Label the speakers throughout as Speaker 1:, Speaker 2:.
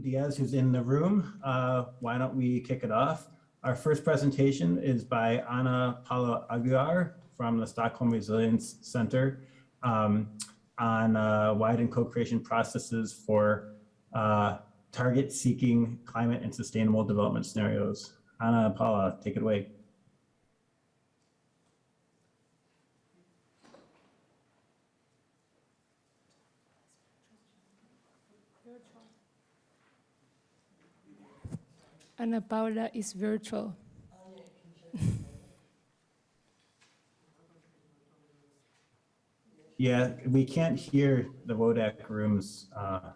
Speaker 1: Diaz, who's in the room. Why don't we kick it off? Our first presentation is by Ana Paula Aguiar from the Stockholm Resilience Center on widen co-creation processes for target-seeking climate and sustainable development scenarios. Ana Paula, take it away.
Speaker 2: Ana Paula is virtual.
Speaker 1: Yeah, we can't hear the WODAC room's volume.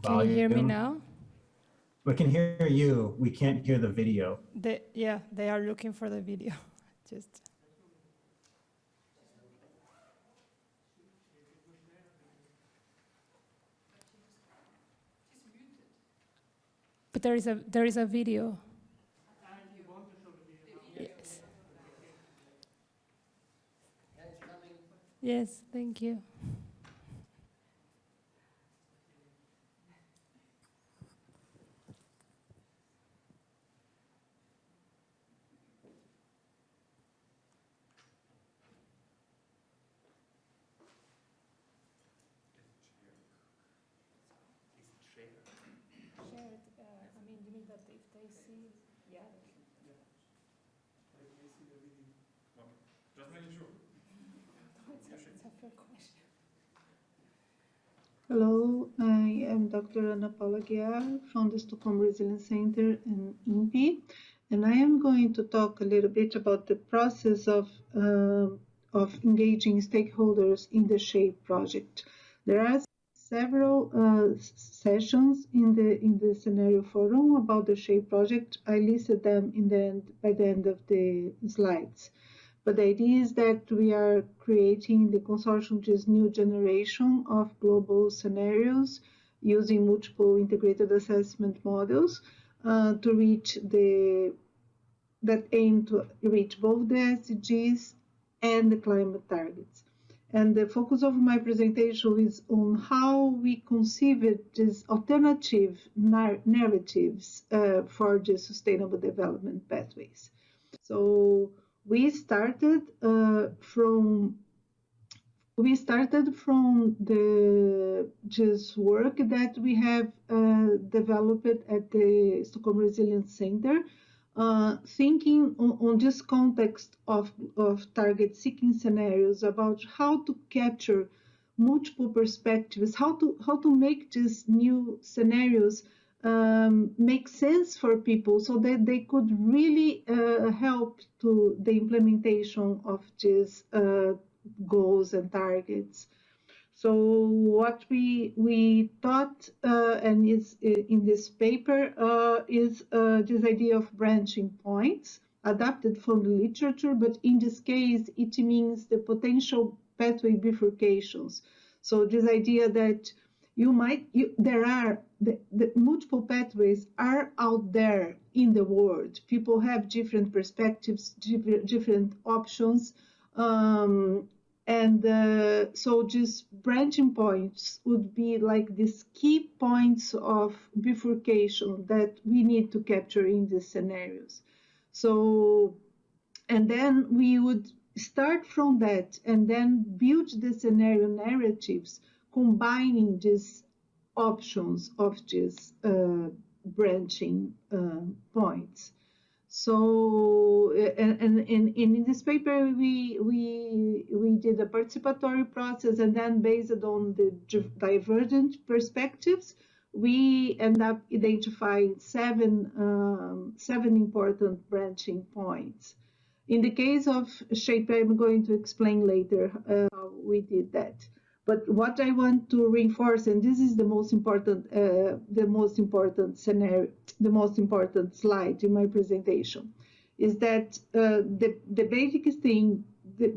Speaker 2: Can you hear me now?
Speaker 1: We can hear you. We can't hear the video.
Speaker 2: Yeah, they are looking for the video. But there is a video. Yes. Yes, thank you. You mean that if they see, yeah.
Speaker 3: If they see the video. Okay. Just making sure.
Speaker 2: It's a fair question.
Speaker 4: Hello, I am Dr. Ana Paula Aguiar from the Stockholm Resilience Center in INPI, and I am going to talk a little bit about the process of engaging stakeholders in the SHAPE project. There are several sessions in the scenario forum about the SHAPE project. I listed them by the end of the slides. But the idea is that we are creating the consortium, which is new generation of global scenarios using multiple integrated assessment models to reach that aim to reach both the SDGs and the climate targets. And the focus of my presentation is on how we conceive these alternative narratives for the sustainable development pathways. So we started from this work that we have developed at the Stockholm Resilience Center, thinking on this context of target-seeking scenarios about how to capture multiple perspectives, how to make these new scenarios make sense for people so that they could really help to the implementation of these goals and targets. So what we thought and is in this paper is this idea of branching points adapted from the literature, but in this case it means the potential pathway bifurcations. So this idea that the multiple pathways are out there in the world. People have different perspectives, different options. So these branching points would be like these key points of bifurcation that we need to capture in these scenarios. So, and then we would start from that and then build the scenario narratives, combining these options of these branching points. So, and in this paper, we did a participatory process, and then based on the divergent perspectives, we end up identifying seven important branching points. In the case of SHAPE, I'm going to explain later how we did that. But what I want to reinforce, and this is the most important scenario, the most important slide in my presentation, is that the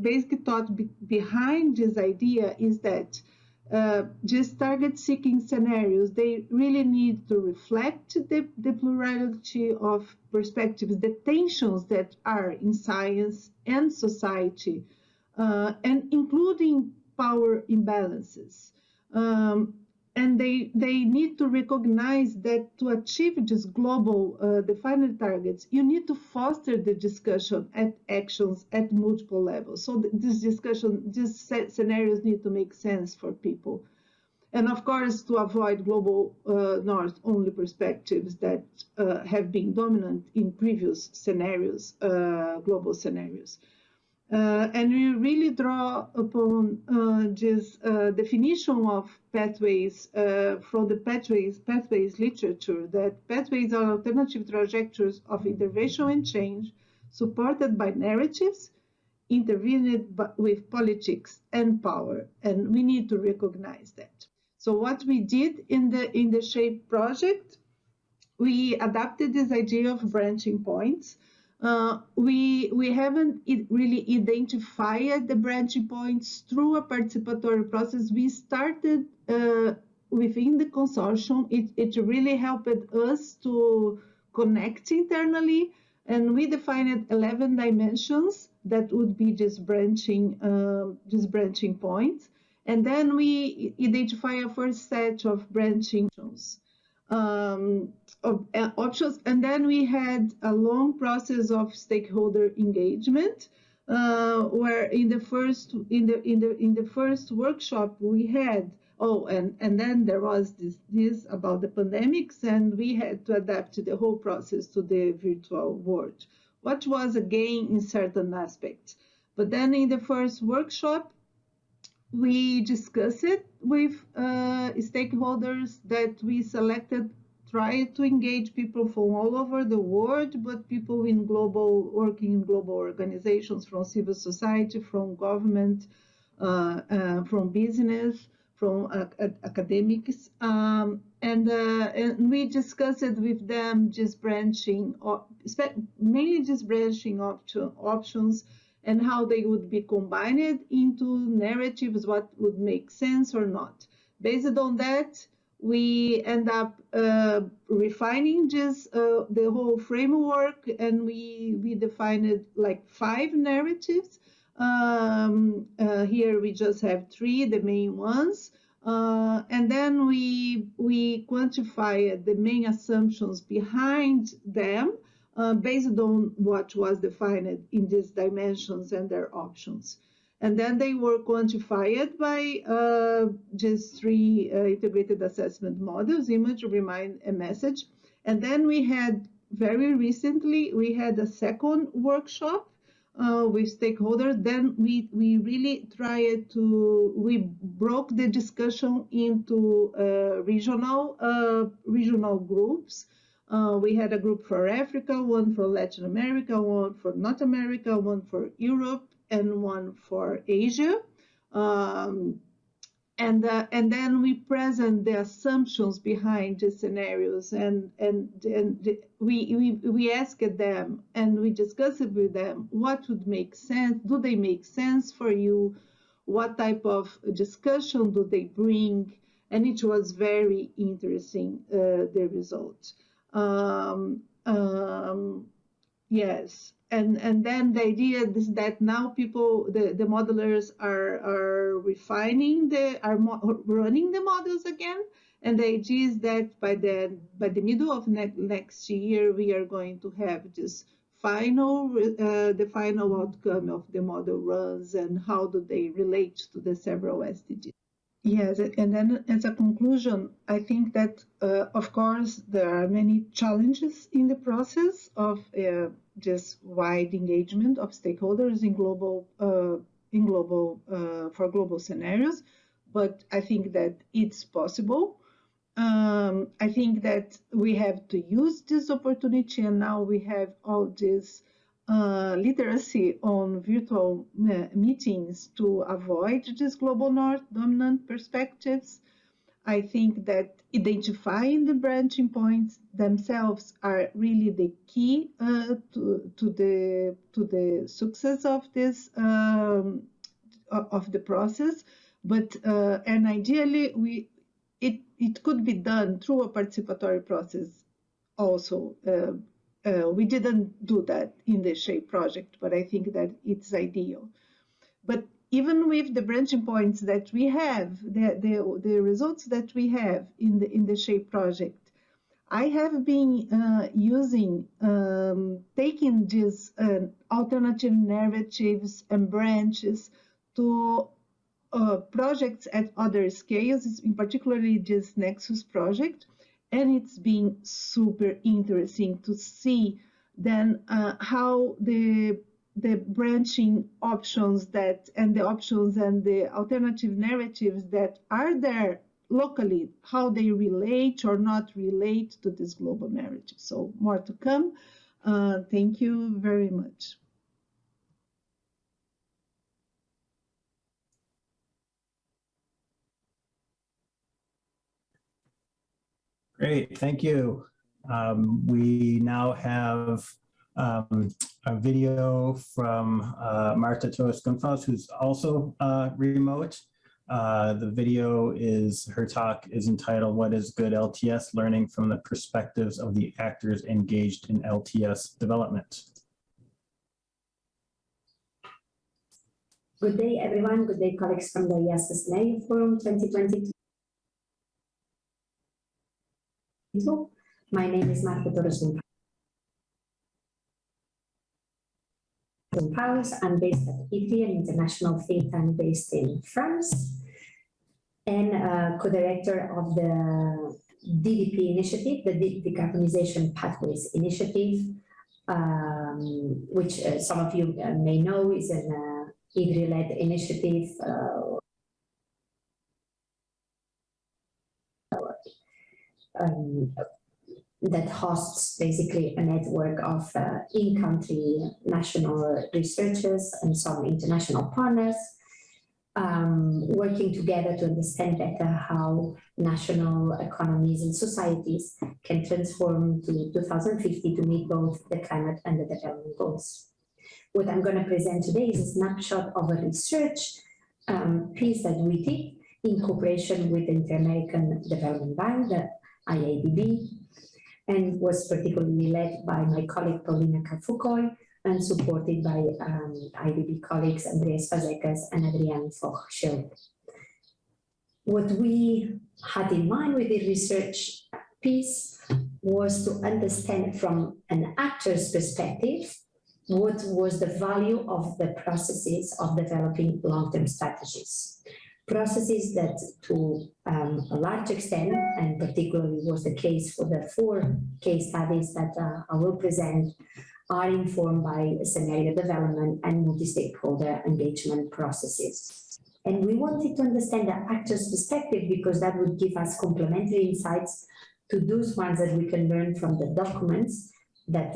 Speaker 4: basic thought behind this idea is that these target-seeking scenarios, they really need to reflect the plurality of perspectives, the tensions that are in science and society, and including power imbalances. and they need to recognize that to achieve these global defined targets, you need to foster the discussion at actions at multiple levels. So this discussion, these scenarios need to make sense for people. And of course, to avoid global north only perspectives that have been dominant in previous scenarios, global scenarios. And we really draw upon this definition of pathways from the pathways literature, that pathways are alternative trajectories of intervention and change supported by narratives, intervened with politics and power, and we need to recognize that. So what we did in the SHAPE project, we adapted this idea of branching points. We haven't really identified the branching points through a participatory process. We started within the consortium. It really helped us to connect internally, and we defined 11 dimensions that would be just branching points. And then we identify a first set of branching options, and then we had a long process of stakeholder engagement, where in the first workshop we had and then there was this about the pandemics, and we had to adapt the whole process to the virtual world, what was a gain in certain aspects. But then in the first workshop, we discussed it with stakeholders that we selected, tried to engage people from all over the world, but people working in global organizations, from civil society, from government, from business, from academics, and we discussed it with them, just mainly just branching options, and how they would be combined into narratives, what would make sense or not. Based on that, we end up refining just the whole framework, and we defined like 5 narratives. Here we just have 3, the main ones. And then we quantify the main assumptions behind them, based on what was defined in these dimensions and their options. And then they were quantified by just 3 integrated assessment models: image, remind, and message. And then we had, very recently, we had a second workshop with stakeholders. Then we really we broke the discussion into regional groups. We had a group for Africa, one for Latin America, one for North America, one for Europe, and one for Asia. And then we present the assumptions behind the scenarios, and we asked them, and we discussed with them, what would make sense? Do they make sense for you? What type of discussion do they bring? And it was very interesting, the results. Yes. And then the idea is that now people, the modelers are refining, running the models again. And the idea is that by the middle of next year, we are going to have this the final outcome of the model runs, and how do they relate to the several SDGs. Yes, and then as a conclusion, I think that, of course, there are many challenges in the process of just wide engagement of stakeholders in for global scenarios, but I think that it's possible. I think that we have to use this opportunity, and now we have all this literacy on virtual meetings to avoid these global north dominant perspectives. I think that identifying the branching points themselves are really the key to the success of this of the process. But and ideally, it could be done through a participatory process also. We didn't do that in the SHAPE project, but I think that it's ideal. But even with the branching points that we have, the results that we have in the SHAPE project, I have been taking these alternative narratives and branches to projects at other scales, in particularly this Nexus project, and it's been super interesting to see then how the branching options and the alternative narratives that are there locally, how they relate or not relate to this global narrative. So more to come. Thank you very much.
Speaker 1: Great, thank you. We now have a video from Marta Torres Gonçalves, who's also remote. The video her talk is entitled, "What is Good LTS? Learning from the Perspectives of the Actors Engaged in LTS Development."
Speaker 5: Good day, everyone. Good day, colleagues from the IIASA Scenario Forum 2022. My name is Marta Torres Gonçalves. I'm based at IIASA, an international think tank based in France, and co-director of the DDP initiative, the Decarbonization Pathways Initiative, which some of you may know is an IDRI-led initiative that hosts basically a network of in-country national researchers and some international partners working together to understand better how national economies and societies can transform to 2050 to meet both the climate and the development goals. What I'm going to present today is a snapshot of a research piece that we did in cooperation with the Inter-American Development Bank, the IIADB, and was particularly led by my colleague Paulina Carfucoy and supported by IDB colleagues Andreas Fazekas and Adrian Foch-Schild. What we had in mind with the research piece was to understand from an actor's perspective what was the value of the processes of developing long-term strategies. Processes that to a large extent, and particularly was the case for the 4 case studies that I will present, are informed by scenario development and multi-stakeholder engagement processes. And we wanted to understand the actor's perspective because that would give us complementary insights to those ones that we can learn from the documents that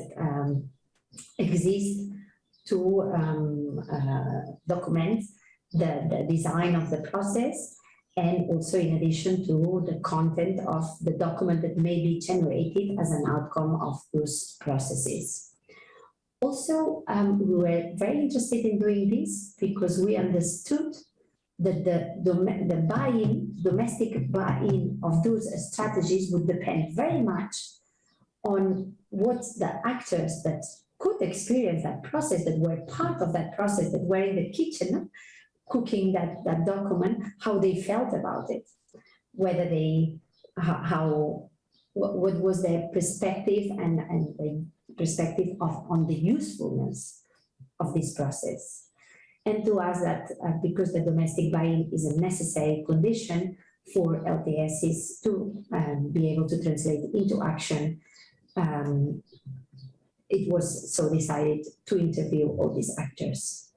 Speaker 5: exist to document the design of the process, and also in addition to the content of the document that may be generated as an outcome of those processes. Also, we were very interested in doing this because we understood that the buy-in, domestic buy-in of those strategies would depend very much on what the actors that could experience that process, that were part of that process, that were in the kitchen cooking that document, how they felt about it, whether they, what was their perspective and the perspective on the usefulness of this process. And to us that because the domestic buy-in is a necessary condition for LTSs to be able to translate into action, it was so decided to interview all these actors.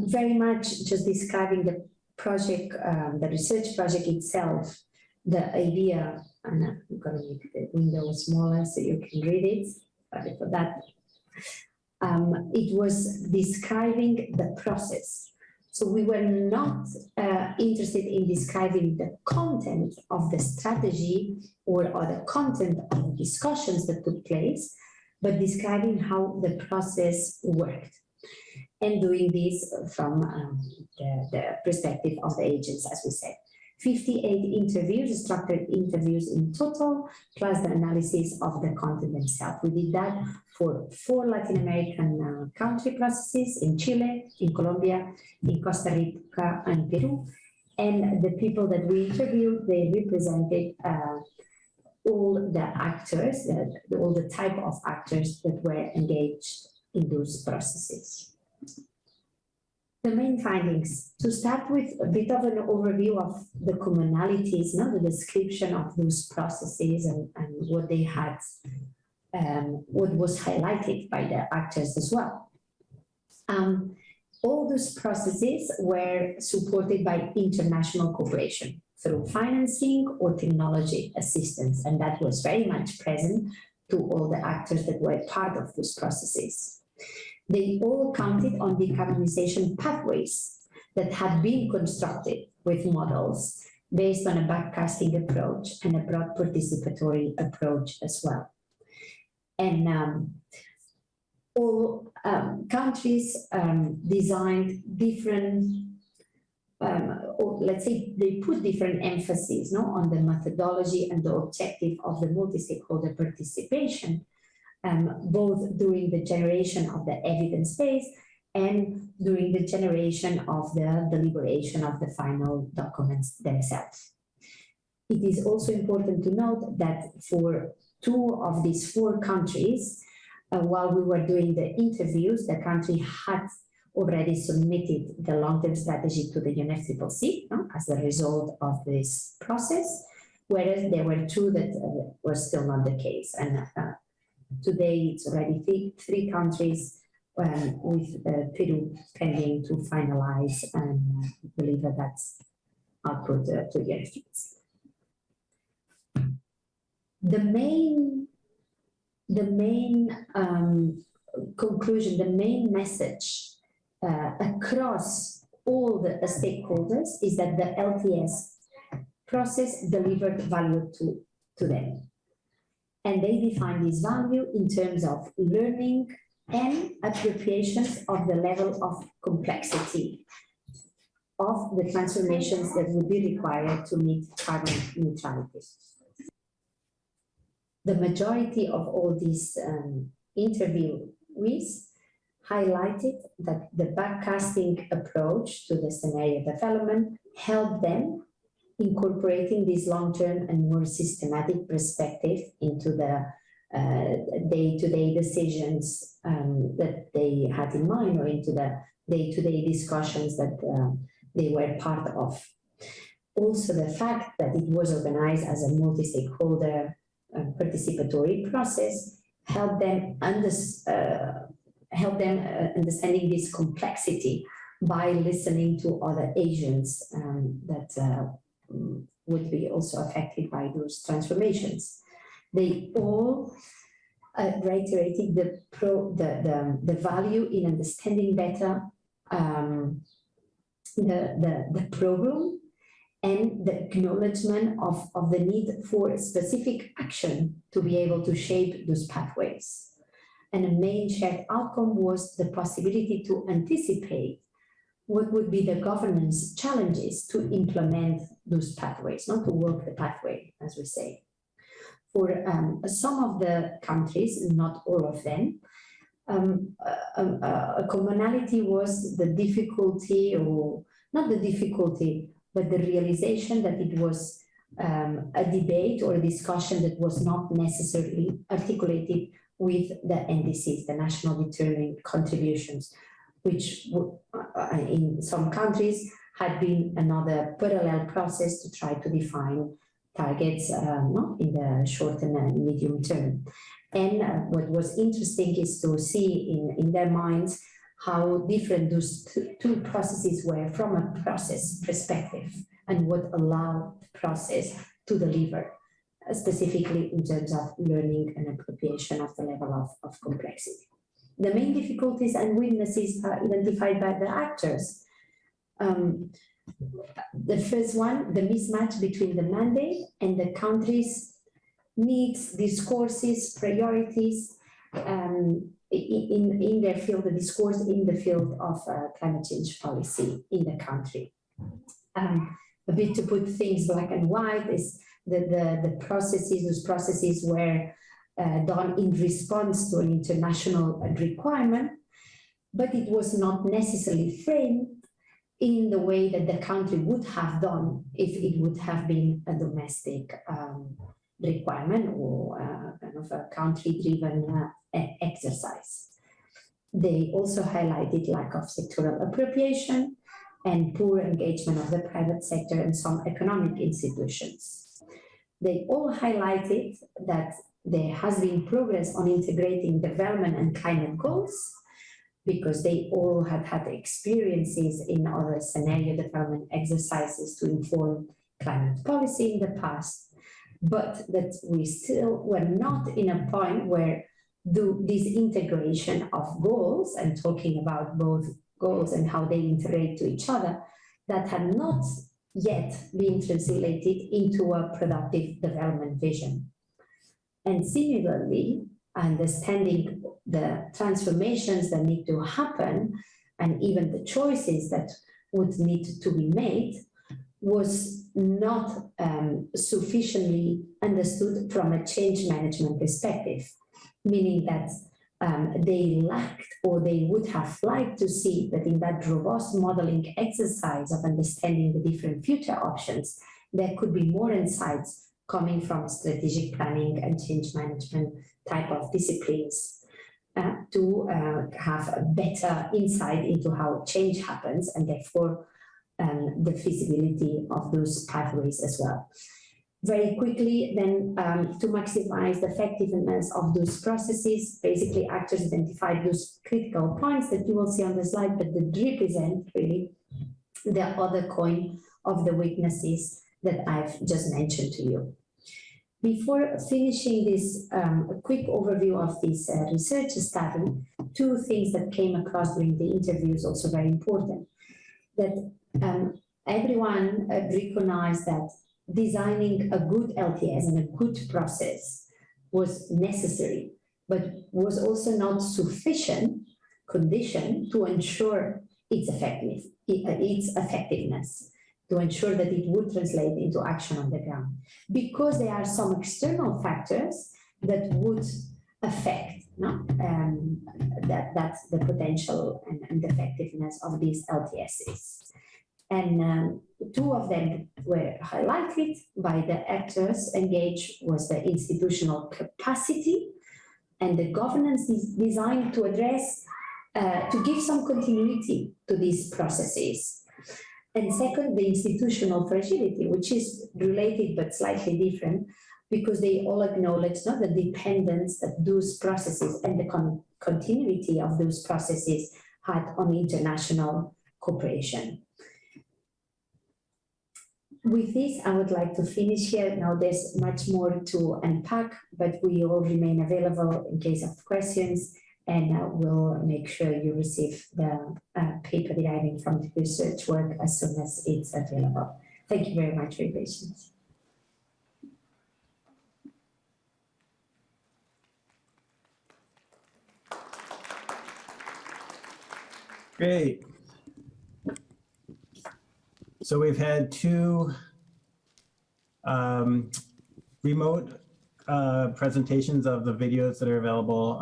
Speaker 5: Very much just describing the project, the research project itself, the idea, and I'm going to make the window smaller so you can read it, sorry for that. It was describing the process. So we were not interested in describing the content of the strategy or the content of the discussions that took place, but describing how the process worked. And doing this from the perspective of the agents, as we said. 58 interviews, structured interviews in total, plus the analysis of the content themselves. We did that for 4 Latin American country processes in Chile, in Colombia, in Costa Rica, and Peru. And the people that we interviewed, they represented all the actors, all the type of actors that were engaged in those processes. The main findings, to start with a bit of an overview of the commonalities, the description of those processes and what they had, what was highlighted by the actors as well. All those processes were supported by international cooperation through financing or technology assistance, and that was very much present to all the actors that were part of those processes. They all counted on decarbonization pathways that had been constructed with models based on a backcasting approach and a broad participatory approach as well. And all countries designed different, or let's say they put different emphasis on the methodology and the objective of the multi-stakeholder participation, both during the generation of the evidence base and during the generation of the deliberation of the final documents themselves. It is also important to note that for 2 of these 4 countries, while we were doing the interviews, the country had already submitted the long-term strategy to the UNFCCC as a result of this process, whereas there were 2 that were still not the case. And today it's already 3 countries with Peru pending to finalize and deliver that output to the UNFCCC. The main conclusion, the main message across all the stakeholders is that the LTS process delivered value to them. And they define this value in terms of learning and appropriations of the level of complexity of the transformations that would be required to meet carbon neutrality. The majority of all these interviewees highlighted that the backcasting approach to the scenario development helped them incorporating this long-term and more systematic perspective into the day-to-day decisions that they had in mind, or into the day-to-day discussions that they were part of. Also, the fact that it was organized as a multi-stakeholder participatory process helped them understanding this complexity by listening to other agents that would be also affected by those transformations. They all reiterated the value in understanding better the problem and the acknowledgement of the need for specific action to be able to shape those pathways. And a main shared outcome was the possibility to anticipate what would be the governance challenges to implement those pathways, not to work the pathway, as we say. For some of the countries, not all of them, a commonality was the difficulty, or not the difficulty, but the realization that it was a debate or a discussion that was not necessarily articulated with the NDCs, the national determined contributions, which in some countries had been another parallel process to try to define targets in the short and medium term. And what was interesting is to see in their minds how different those two processes were from a process perspective, and what allowed the process to deliver, specifically in terms of learning and appropriation of the level of complexity. The main difficulties and weaknesses are identified by the actors. The first one, the mismatch between the mandate and the country's needs, discourses, priorities, in their field, the discourse in the field of climate change policy in the country. a bit to put things black and white, is the processes, those processes were done in response to an international requirement, but it was not necessarily framed in the way that the country would have done if it would have been a domestic requirement or kind of a country-driven exercise. They also highlighted lack of sectoral appropriation and poor engagement of the private sector and some economic institutions. They all highlighted that there has been progress on integrating development and climate goals, because they all had had experiences in other scenario development exercises to inform climate policy in the past, but that we still were not in a point where this integration of goals, and talking about both goals and how they integrate to each other, that had not yet been translated into a productive development vision. And similarly, understanding the transformations that need to happen and even the choices that would need to be made was not sufficiently understood from a change management perspective, meaning that they lacked, or they would have liked to see that in that robust modeling exercise of understanding the different future options, there could be more insights coming from strategic planning and change management type of disciplines to have a better insight into how change happens, and therefore the feasibility of those pathways as well. Very quickly then, to maximize the effectiveness of those processes, basically actors identified those critical points that you will see on the slide, but that represent really the other coin of the weaknesses that I've just mentioned to you. Before finishing this quick overview of this research study, two things that came across during the interview is also very important. That everyone recognized that designing a good LTS and a good process was necessary, but was also not sufficient condition to ensure its effectiveness, to ensure that it would translate into action on the ground, because there are some external factors that would affect that's the potential and the effectiveness of these LTSs. And two of them were highlighted by the actors engaged was the institutional capacity and the governance designed to address, to give some continuity to these processes. And second, the institutional fragility, which is related but slightly different, because they all acknowledge the dependence that those processes and the continuity of those processes had on international cooperation. With this, I would like to finish here. Now there's much more to unpack, but we all remain available in case of questions, and we'll make sure you receive the paper deriving from the research work as soon as it's available. Thank you very much for your patience.
Speaker 1: Great. So we've had two remote presentations of the videos that are available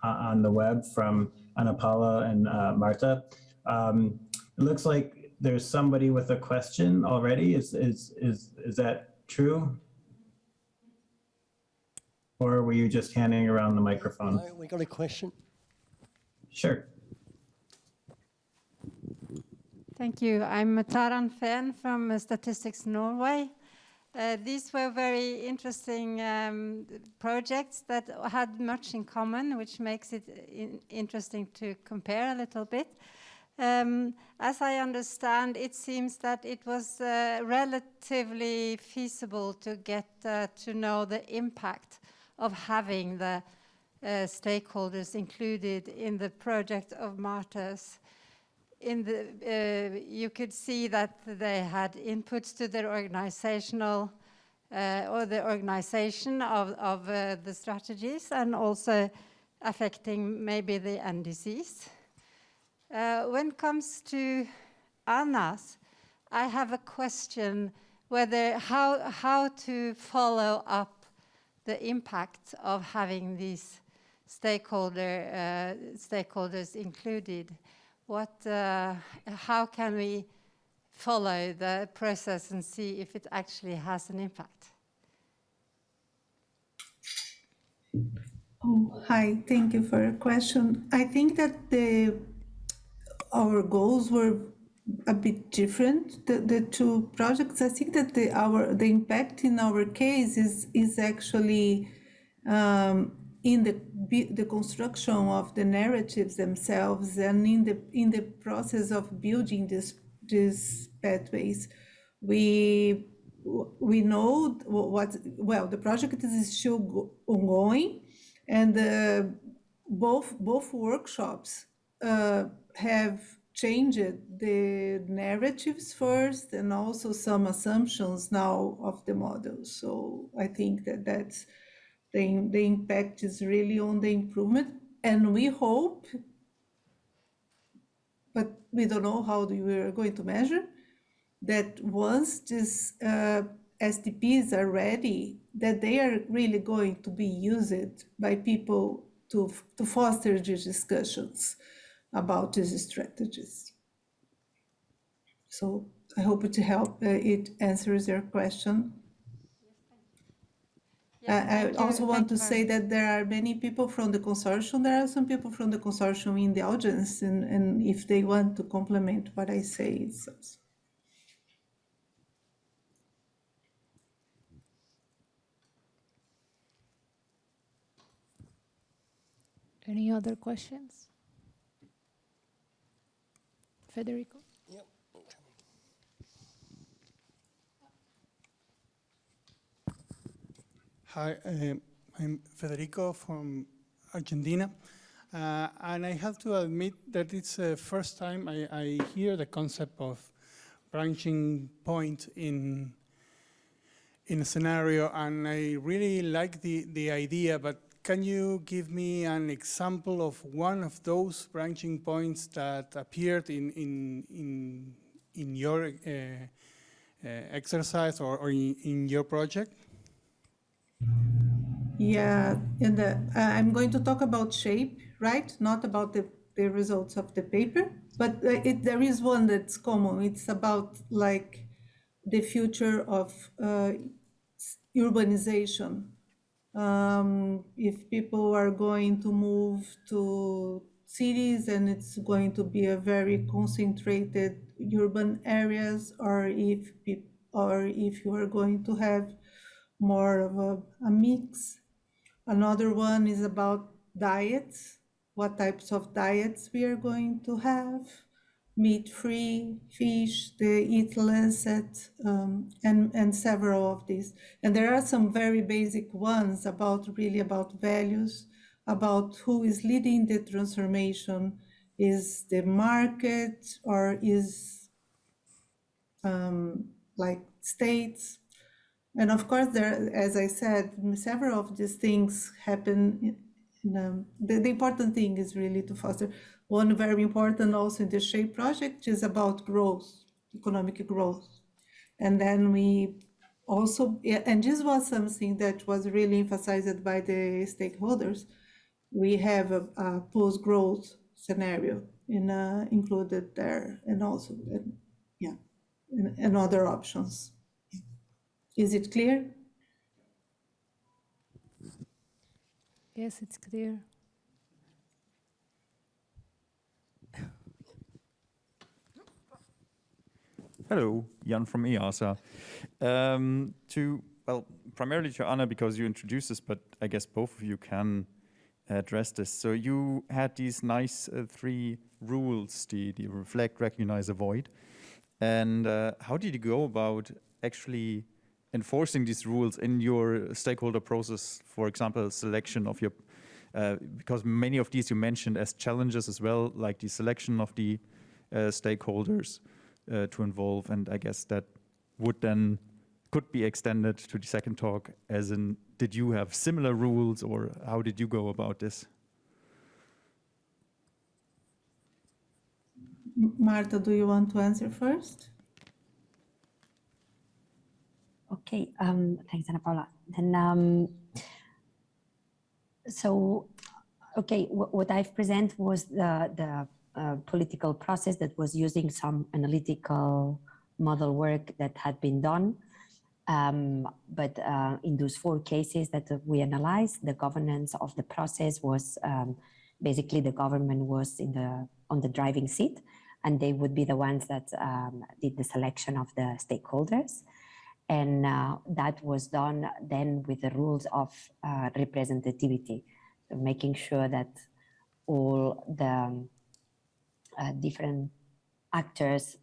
Speaker 1: on the web from Ana Paula and Marta. It looks like there's somebody with a question already. Is that true? Or were you just handing around the microphone?
Speaker 6: We got a question.
Speaker 1: Sure.
Speaker 2: Thank you. I'm Taran Fehn from Statistics Norway. These were very interesting projects that had much in common, which makes it interesting to compare a little bit. As I understand, it seems that it was relatively feasible to get to know the impact of having the stakeholders included in the project of Marta's. You could see that they had inputs to their organizational or the organization of the strategies, and also affecting maybe the NDCs. When it comes to Anna's, I have a question whether how to follow up the impact of having these stakeholders included. How can we follow the process and see if it actually has an impact?
Speaker 4: Oh, hi. Thank you for your question. I think that our goals were a bit different. The two projects. I think that the impact in our case is actually in the construction of the narratives themselves and in the process of building these pathways. We know the project is still ongoing, and both workshops have changed the narratives first and also some assumptions now of the model. So I think that's the impact is really on the improvement, and we hope, but we don't know how we are going to measure, that once these STPs are ready, that they are really going to be used by people to foster these discussions about these strategies. So I hope it answers your question. I also want to say that there are many people from the consortium. There are some people from the consortium in the audience, and if they want to complement what I say, it's also.
Speaker 6: Any other questions? Federico?
Speaker 7: Yep. Hi, I'm Federico from Argentina, and I have to admit that it's the first time I hear the concept of branching point in a scenario, and I really like the idea, but can you give me an example of one of those branching points that appeared in your exercise or in your project?
Speaker 4: Yeah, and I'm going to talk about shape, right? Not about the results of the paper, but there is one that's common. It's about like the future of urbanization. If people are going to move to cities and it's going to be a very concentrated urban areas, or if you are going to have more of a mix. Another one is about diets, what types of diets we are going to have, meat-free, fish, the eat Lancet, and several of these. And there are some very basic ones about values, about who is leading the transformation. Is the market or is like states? And of course, as I said, several of these things happen. The important thing is really to foster. One very important also in the SHAPE project is about growth, economic growth. And then we also, and this was something that was really emphasized by the stakeholders. We have a post-growth scenario included there, and also, and other options. Is it clear?
Speaker 6: Yes, it's clear.
Speaker 8: Hello, Jan from IIASA. Primarily to Anna, because you introduced this, but I guess both of you can address this. So you had these nice 3 rules, the reflect, recognize, avoid. And how did you go about actually enforcing these rules in your stakeholder process, for example, selection of your, because many of these you mentioned as challenges as well, like the selection of the stakeholders to involve, and I guess that could be extended to the second talk, as in, did you have similar rules, or how did you go about this?
Speaker 4: Marta, do you want to answer first?
Speaker 9: Okay, thanks, Ana Paula. Then, okay, what I've presented was the political process that was using some analytical model work that had been done. But in those 4 cases that we analyzed, the governance of the process was basically the government was on the driving seat, and they would be the ones that did the selection of the stakeholders. And that was done then with the rules of representativity, so making sure that all the different actors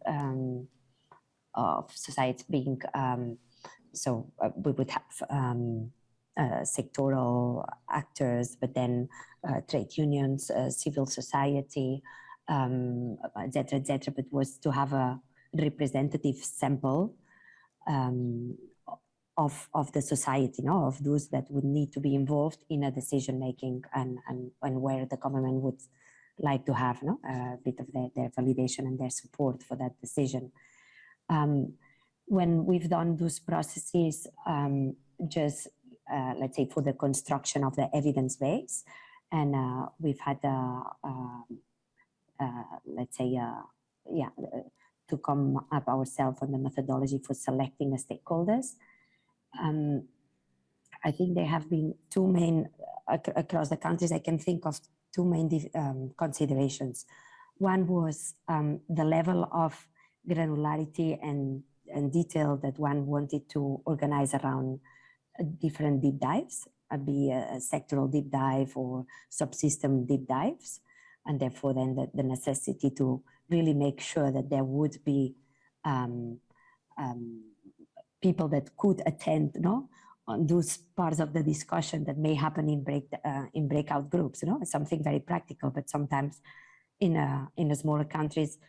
Speaker 9: of society being, we would have sectoral actors, but then trade unions, civil society, et cetera, but was to have a representative sample of the society, of those that would need to be involved in a decision making, and where the government would like to have a bit of their validation and their support for that decision. When we've done those processes, just let's say for the construction of the evidence base, and we've had let's say to come up ourselves on the methodology for selecting the stakeholders. I think there have been 2 main, across the countries, I can think of 2 main considerations. One was the level of granularity and detail that one wanted to organize around different deep dives, be a sectoral deep dive or subsystem deep dives, and therefore then the necessity to really make sure that there would be people that could attend on those parts of the discussion that may happen in breakout groups. Something very practical, but sometimes in smaller countries,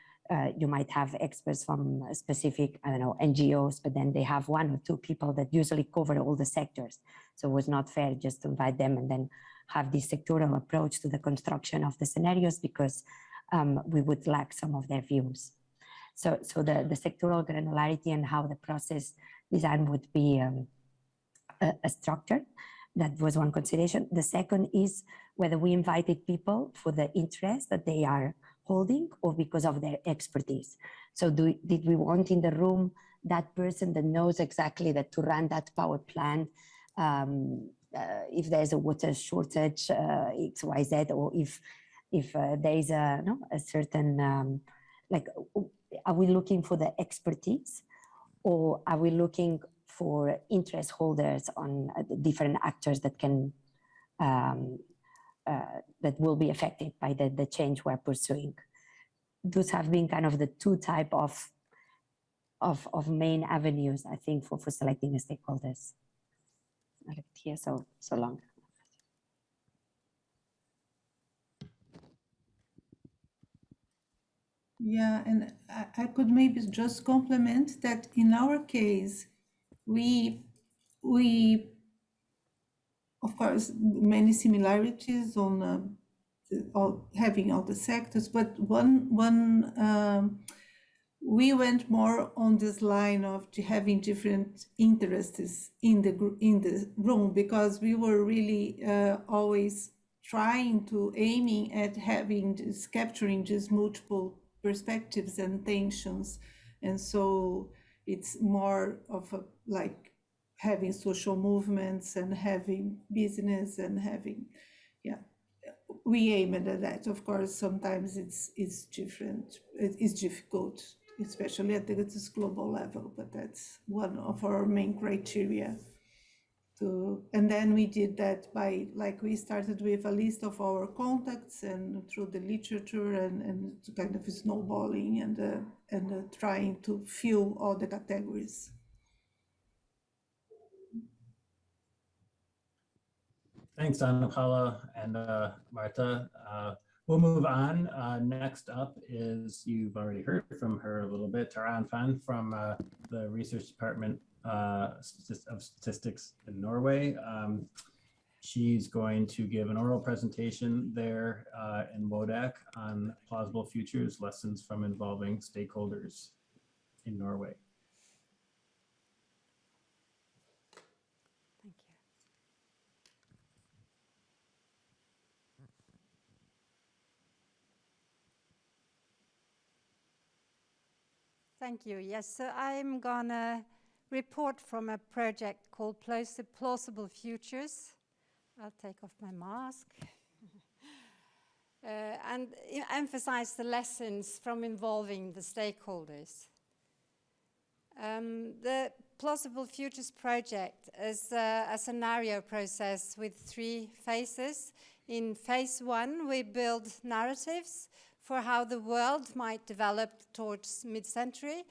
Speaker 9: you might have experts from specific, I don't know, NGOs, but then they have 1 or 2 people that usually cover all the sectors. So it was not fair just to invite them and then have this sectoral approach to the construction of the scenarios, because we would lack some of their views. So the sectoral granularity and how the process design would be structured, that was one consideration. The second is whether we invited people for the interest that they are holding or because of their expertise. So did we want in the room that person that knows exactly that to run that power plant, if there's a water shortage, X, Y, Z, or if there is a certain, like, are we looking for the expertise, or are we looking for interest holders on different actors that can that will be affected by the change we're pursuing? Those have been kind of the 2 type of main avenues, I think, for selecting the stakeholders. I left here so long.
Speaker 4: Yeah, and I could maybe just complement that in our case, we of course, many similarities on having all the sectors, but we went more on this line of having different interests in the room, because we were really always trying to aiming at capturing these multiple perspectives and tensions, and so it's more of a like having social movements and having business and having, we aim at that. Of course, sometimes it's different. It's difficult, especially at this global level, but that's one of our main criteria. And then we did that by, like, we started with a list of our contacts and through the literature and kind of snowballing and trying to fill all the categories.
Speaker 1: Thanks, Ana Paula and Marta. We'll move on. Next up is, you've already heard from her a little bit, Taran Fan from the Research Department of Statistics in Norway. She's going to give an oral presentation there in WODAC on plausible futures, lessons from involving stakeholders in Norway.
Speaker 2: Thank you. Yes, so I'm gonna report from a project called Plausible Futures. I'll take off my mask. And emphasize the lessons from involving the stakeholders. The Plausible Futures project is a scenario process with 3 phases. In phase 1, we build narratives for how the world might develop towards mid-century,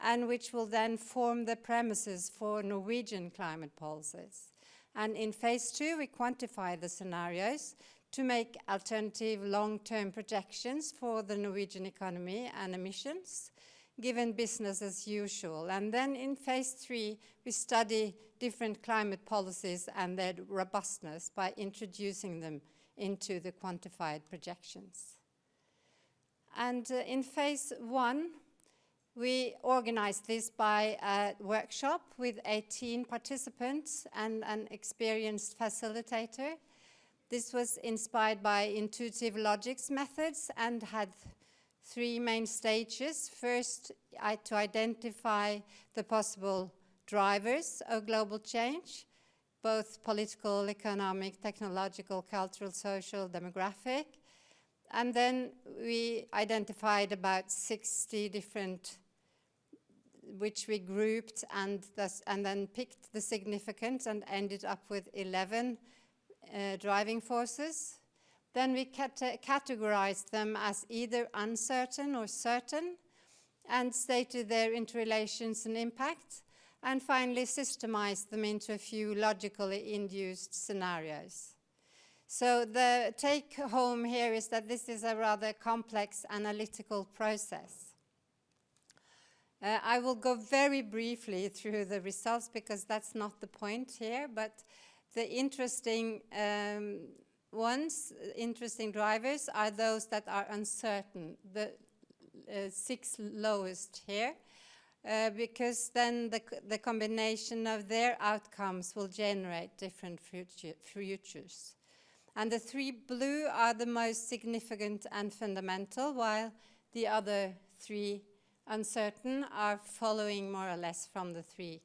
Speaker 2: and which will then form the premises for Norwegian climate policies. And in phase 2, we quantify the scenarios to make alternative long-term projections for the Norwegian economy and emissions, given business as usual. And then in phase 3, we study different climate policies and their robustness by introducing them into the quantified projections. And in phase 1, we organized this by a workshop with 18 participants and an experienced facilitator. This was inspired by intuitive logics methods and had 3 main stages. First, to identify the possible drivers of global change, both political, economic, technological, cultural, social, demographic. And then we identified about 60 different, which we grouped and then picked the significant and ended up with 11 driving forces. Then we categorized them as either uncertain or certain and stated their interrelations and impact, and finally systemized them into a few logically induced scenarios. So the take home here is that this is a rather complex analytical process. I will go very briefly through the results because that's not the point here, but the interesting interesting drivers are those that are uncertain, the 6 lowest here, because then the combination of their outcomes will generate different futures. And the 3 blue are the most significant and fundamental, while the other 3 uncertain are following more or less from the 3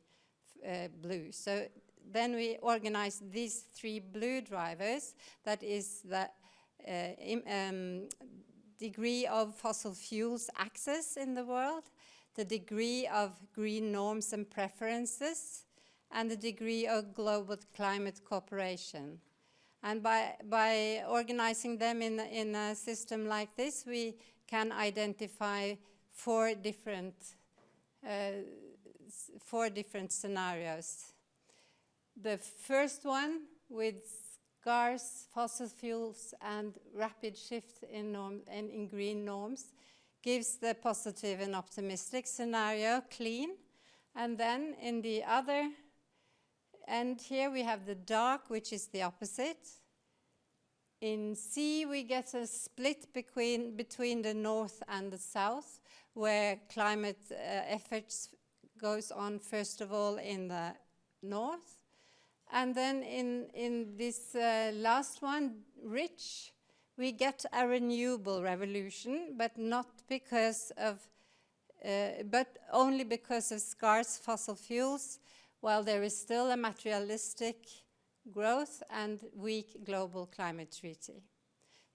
Speaker 2: blue. So then we organize these 3 blue drivers, that is the degree of fossil fuels access in the world, the degree of green norms and preferences, and the degree of global climate cooperation. And by organizing them in a system like this, we can identify 4 different scenarios. The first one, with scarce fossil fuels and rapid shift in green norms, gives the positive and optimistic scenario, clean. And then in the other end here we have the dark, which is the opposite. In C we get a split between the north and the south, where climate efforts goes on first of all in the north. And then in this last one, rich, we get a renewable revolution, but not because of, but only because of scarce fossil fuels, while there is still a materialistic growth and weak global climate treaty.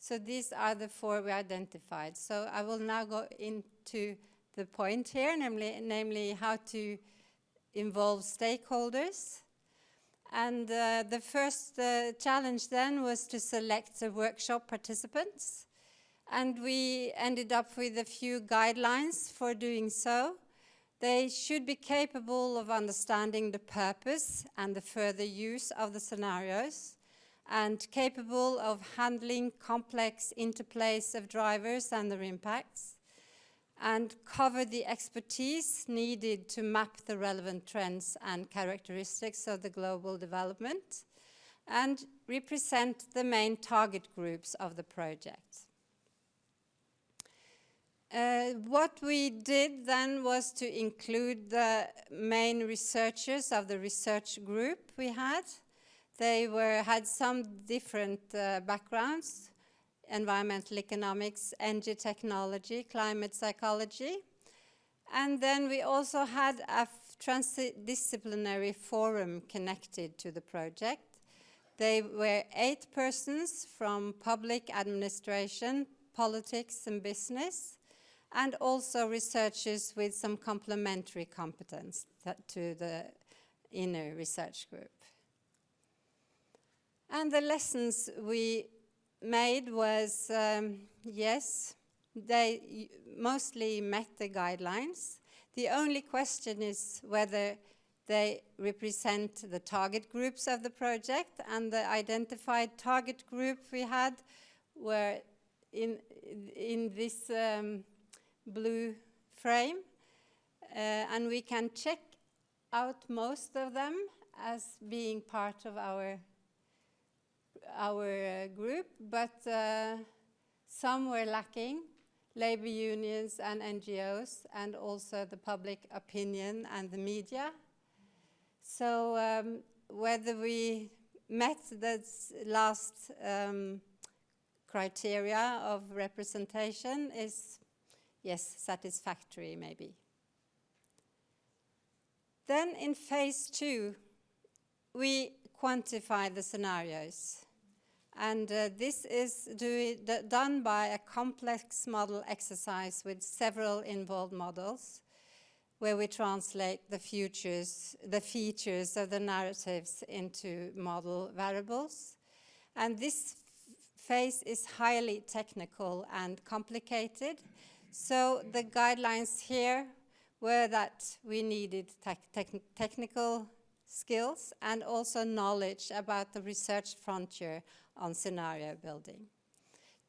Speaker 2: So these are the 4 we identified. So I will now go into the point here, namely how to involve stakeholders. And the first challenge then was to select the workshop participants. And we ended up with a few guidelines for doing so. They should be capable of understanding the purpose and the further use of the scenarios, and capable of handling complex interplays of drivers and their impacts, and cover the expertise needed to map the relevant trends and characteristics of the global development, and represent the main target groups of the project. What we did then was to include the main researchers of the research group we had. They had some different backgrounds: environmental economics, energy technology, climate psychology. And then we also had a transdisciplinary forum connected to the project. They were 8 persons from public administration, politics and business, and also researchers with some complementary competence to the inner research group. And the lessons we made was, yes, they mostly met the guidelines. The only question is whether they represent the target groups of the project, and the identified target group we had were in this blue frame, and we can check out most of them as being part of our group, but some were lacking: labor unions and NGOs, and also the public opinion and the media. So whether we met the last criteria of representation is, yes, satisfactory maybe. Then in phase 2, we quantify the scenarios. And this is done by a complex model exercise with several involved models, where we translate the features of the narratives into model variables. And this phase is highly technical and complicated. So the guidelines here were that we needed technical skills and also knowledge about the research frontier on scenario building,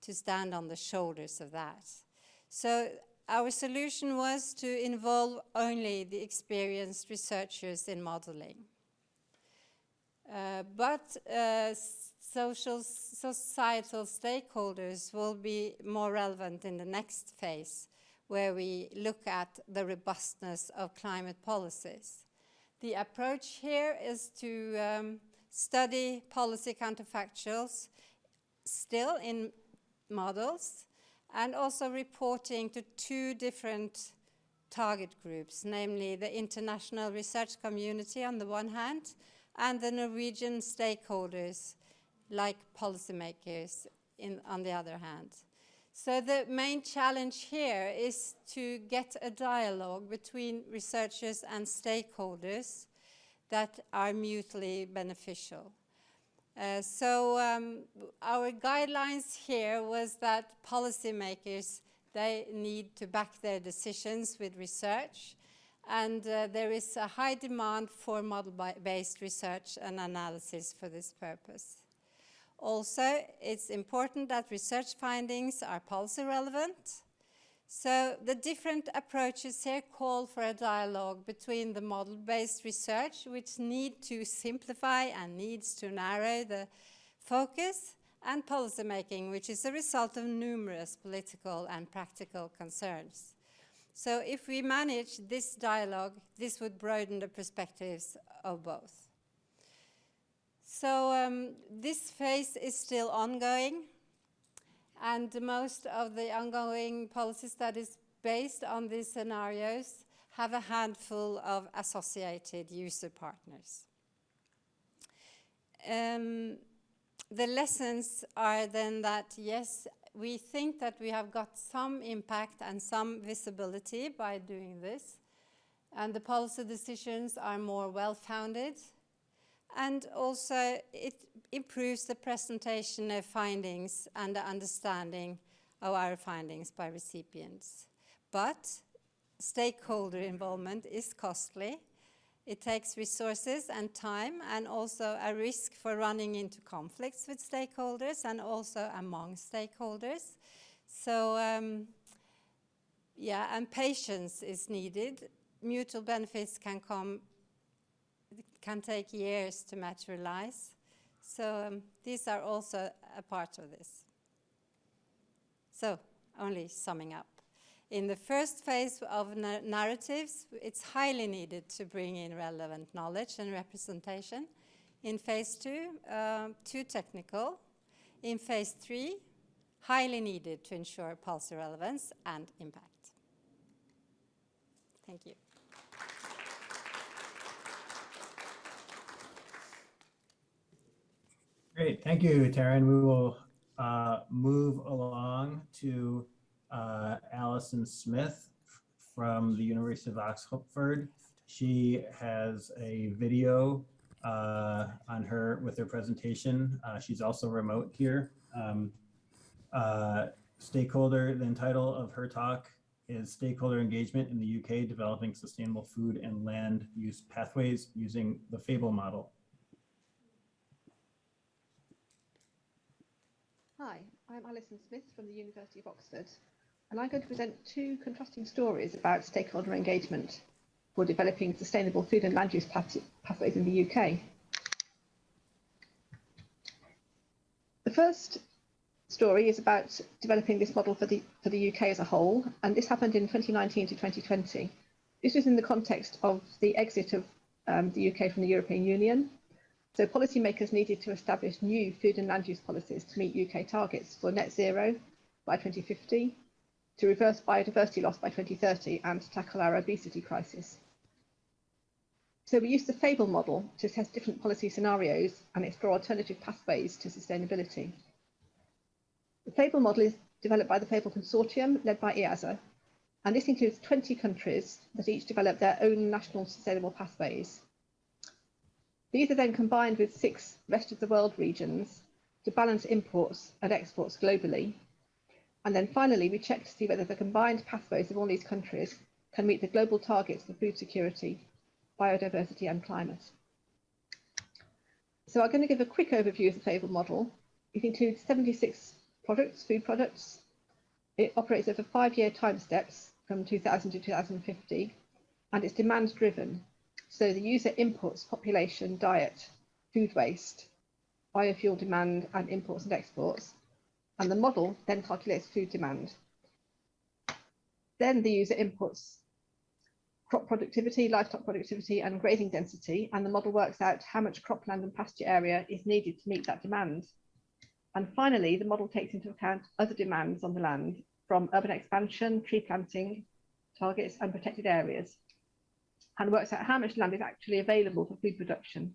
Speaker 2: to stand on the shoulders of that. So our solution was to involve only the experienced researchers in modeling. But societal stakeholders will be more relevant in the next phase, where we look at the robustness of climate policies. The approach here is to study policy counterfactuals still in models, and also reporting to 2 different target groups, namely the international research community on the one hand, and the Norwegian stakeholders like policymakers on the other hand. So the main challenge here is to get a dialogue between researchers and stakeholders that are mutually beneficial. Our guidelines here was that policymakers, they need to back their decisions with research, and there is a high demand for model-based research and analysis for this purpose. Also, it's important that research findings are policy relevant. So the different approaches here call for a dialogue between the model-based research, which need to simplify and needs to narrow the focus, and policymaking, which is a result of numerous political and practical concerns. So if we manage this dialogue, this would broaden the perspectives of both. So this phase is still ongoing, and most of the ongoing policy studies based on these scenarios have a handful of associated user partners. The lessons are then that, yes, we think that we have got some impact and some visibility by doing this, and the policy decisions are more well-founded, and also it improves the presentation of findings and the understanding of our findings by recipients. But stakeholder involvement is costly. It takes resources and time, and also a risk for running into conflicts with stakeholders and also among stakeholders. So, yeah, and patience is needed. Mutual benefits can take years to materialize. So these are also a part of this. So, only summing up. In the first phase of narratives, it's highly needed to bring in relevant knowledge and representation. In phase 2, too technical. In phase 3, highly needed to ensure policy relevance and impact. Thank you.
Speaker 1: Great, thank you, Taryn. We will move along to Alison Smith from the University of Oxford. She has a video on her with her presentation. She's also remote here. Stakeholder, the title of her talk is Stakeholder Engagement in the UK, Developing Sustainable Food and Land Use Pathways Using the FABLE Model.
Speaker 10: Hi, I'm Alison Smith from the University of Oxford, and I'm going to present two contrasting stories about stakeholder engagement for developing sustainable food and land use pathways in the UK. The first story is about developing this model for the UK as a whole, and this happened in 2019 to 2020. This was in the context of the exit of the UK from the European Union. So policymakers needed to establish new food and land use policies to meet UK targets for net zero by 2050, to reverse biodiversity loss by 2030, and to tackle our obesity crisis. So we used the FABLE model to test different policy scenarios and explore alternative pathways to sustainability. The FABLE model is developed by the FABLE Consortium, led by IIASA, and this includes 20 countries that each develop their own national sustainable pathways. These are then combined with 6 rest of the world regions to balance imports and exports globally. And then finally, we check to see whether the combined pathways of all these countries can meet the global targets for food security, biodiversity and climate. So I'm going to give a quick overview of the FABLE model. It includes 76 products, food products. It operates over 5-year time steps from 2000 to 2050, and it's demand driven. So the user inputs population, diet, food waste, biofuel demand, and imports and exports. And the model then calculates food demand. Then the user inputs crop productivity, livestock productivity, and grazing density. And the model works out how much cropland and pasture area is needed to meet that demand. And finally, the model takes into account other demands on the land from urban expansion, tree planting targets, and protected areas, and works out how much land is actually available for food production.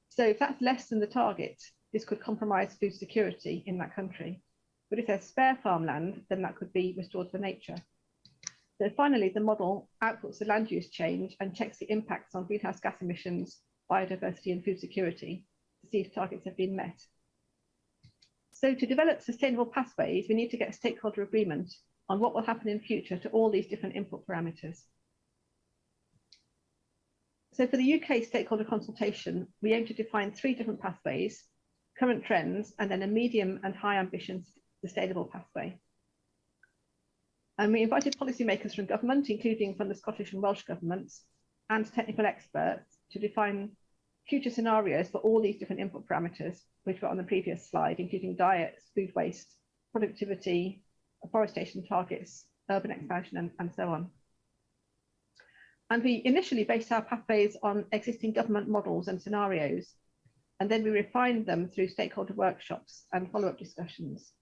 Speaker 10: So if that's less than the target, this could compromise food security in that country. But if there's spare farmland, then that could be restored for nature. So finally, the model outputs the land use change and checks the impacts on greenhouse gas emissions, biodiversity and food security to see if targets have been met. So to develop sustainable pathways, we need to get stakeholder agreement on what will happen in future to all these different input parameters. So for the UK stakeholder consultation, we aim to define 3 different pathways, current trends, and then a medium and high ambition sustainable pathway. And we invited policymakers from government, including from the Scottish and Welsh governments, and technical experts to define future scenarios for all these different input parameters, which were on the previous slide, including diet, food waste, productivity, afforestation targets, urban expansion, and so on. And we initially based our pathways on existing government models and scenarios, and then we refined them through stakeholder workshops and follow-up discussions.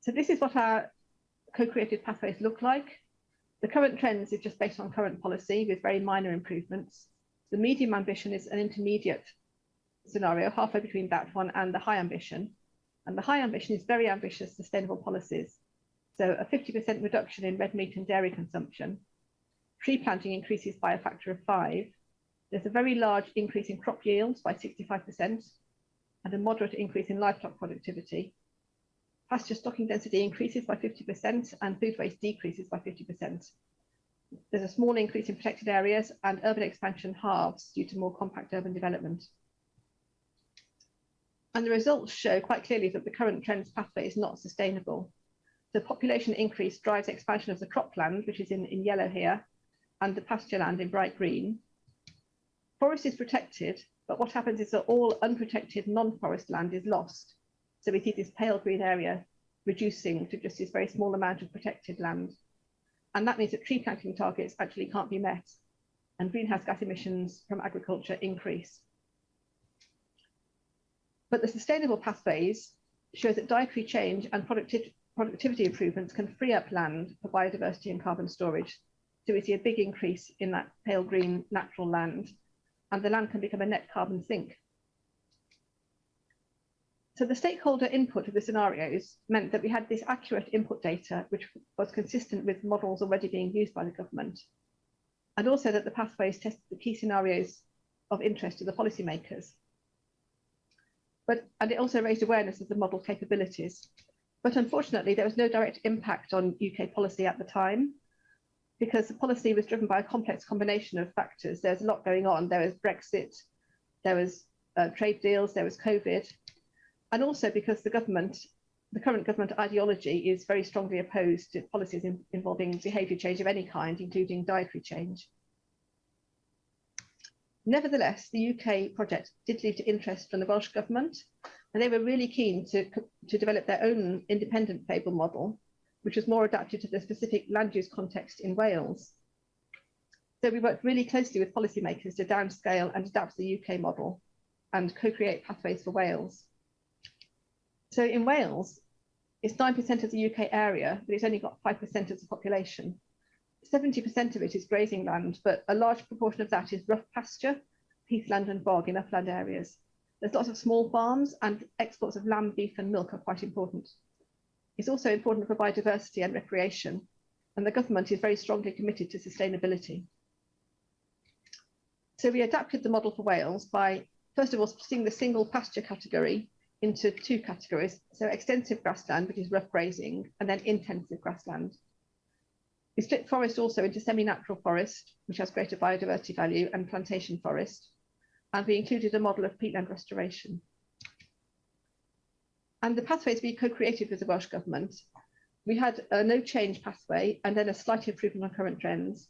Speaker 10: So this is what our co-created pathways look like. The current trends is just based on current policy with very minor improvements. The medium ambition is an intermediate scenario, halfway between that one and the high ambition. And the high ambition is very ambitious sustainable policies. So a 50% reduction in red meat and dairy consumption. Tree planting increases by a factor of 5. There's a very large increase in crop yields by 65%, and a moderate increase in livestock productivity. Pasture stocking density increases by 50%, and food waste decreases by 50%. There's a small increase in protected areas, and urban expansion halves due to more compact urban development. And the results show quite clearly that the current trends pathway is not sustainable. The population increase drives expansion of the cropland, which is in yellow here, and the pasture land in bright green. Forest is protected, but what happens is that all unprotected non-forest land is lost. So we see this pale green area reducing to just this very small amount of protected land. And that means that tree planting targets actually can't be met, and greenhouse gas emissions from agriculture increase. But the sustainable pathways show that dietary change and productivity improvements can free up land for biodiversity and carbon storage. So we see a big increase in that pale green natural land, and the land can become a net carbon sink. So the stakeholder input of the scenarios meant that we had this accurate input data, which was consistent with models already being used by the government, and also that the pathways tested the key scenarios of interest to the policymakers. And it also raised awareness of the model capabilities. But unfortunately, there was no direct impact on UK policy at the time, because the policy was driven by a complex combination of factors. There's a lot going on. There was Brexit, there was trade deals, there was COVID, and also because the current government ideology is very strongly opposed to policies involving behaviour change of any kind, including dietary change. Nevertheless, the UK project did lead to interest from the Welsh government, and they were really keen to develop their own independent fable model, which was more adapted to the specific land use context in Wales. So we worked really closely with policymakers to downscale and adapt the UK model and co-create pathways for Wales. So in Wales, it's 9% of the UK area, but it's only got 5% of the population. 70% of it is grazing land, but a large proportion of that is rough pasture, heathland and bog in upland areas. There's lots of small farms, and exports of lamb, beef and milk are quite important. It's also important for biodiversity and recreation, and the government is very strongly committed to sustainability. So we adapted the model for Wales by, first of all, splitting the single pasture category into two categories. So extensive grassland, which is rough grazing, and then intensive grassland. We split forest also into semi-natural forest, which has greater biodiversity value, and plantation forest. And we included a model of peatland restoration. And the pathways we co-created with the Welsh Government, we had a no change pathway and then a slight improvement on current trends.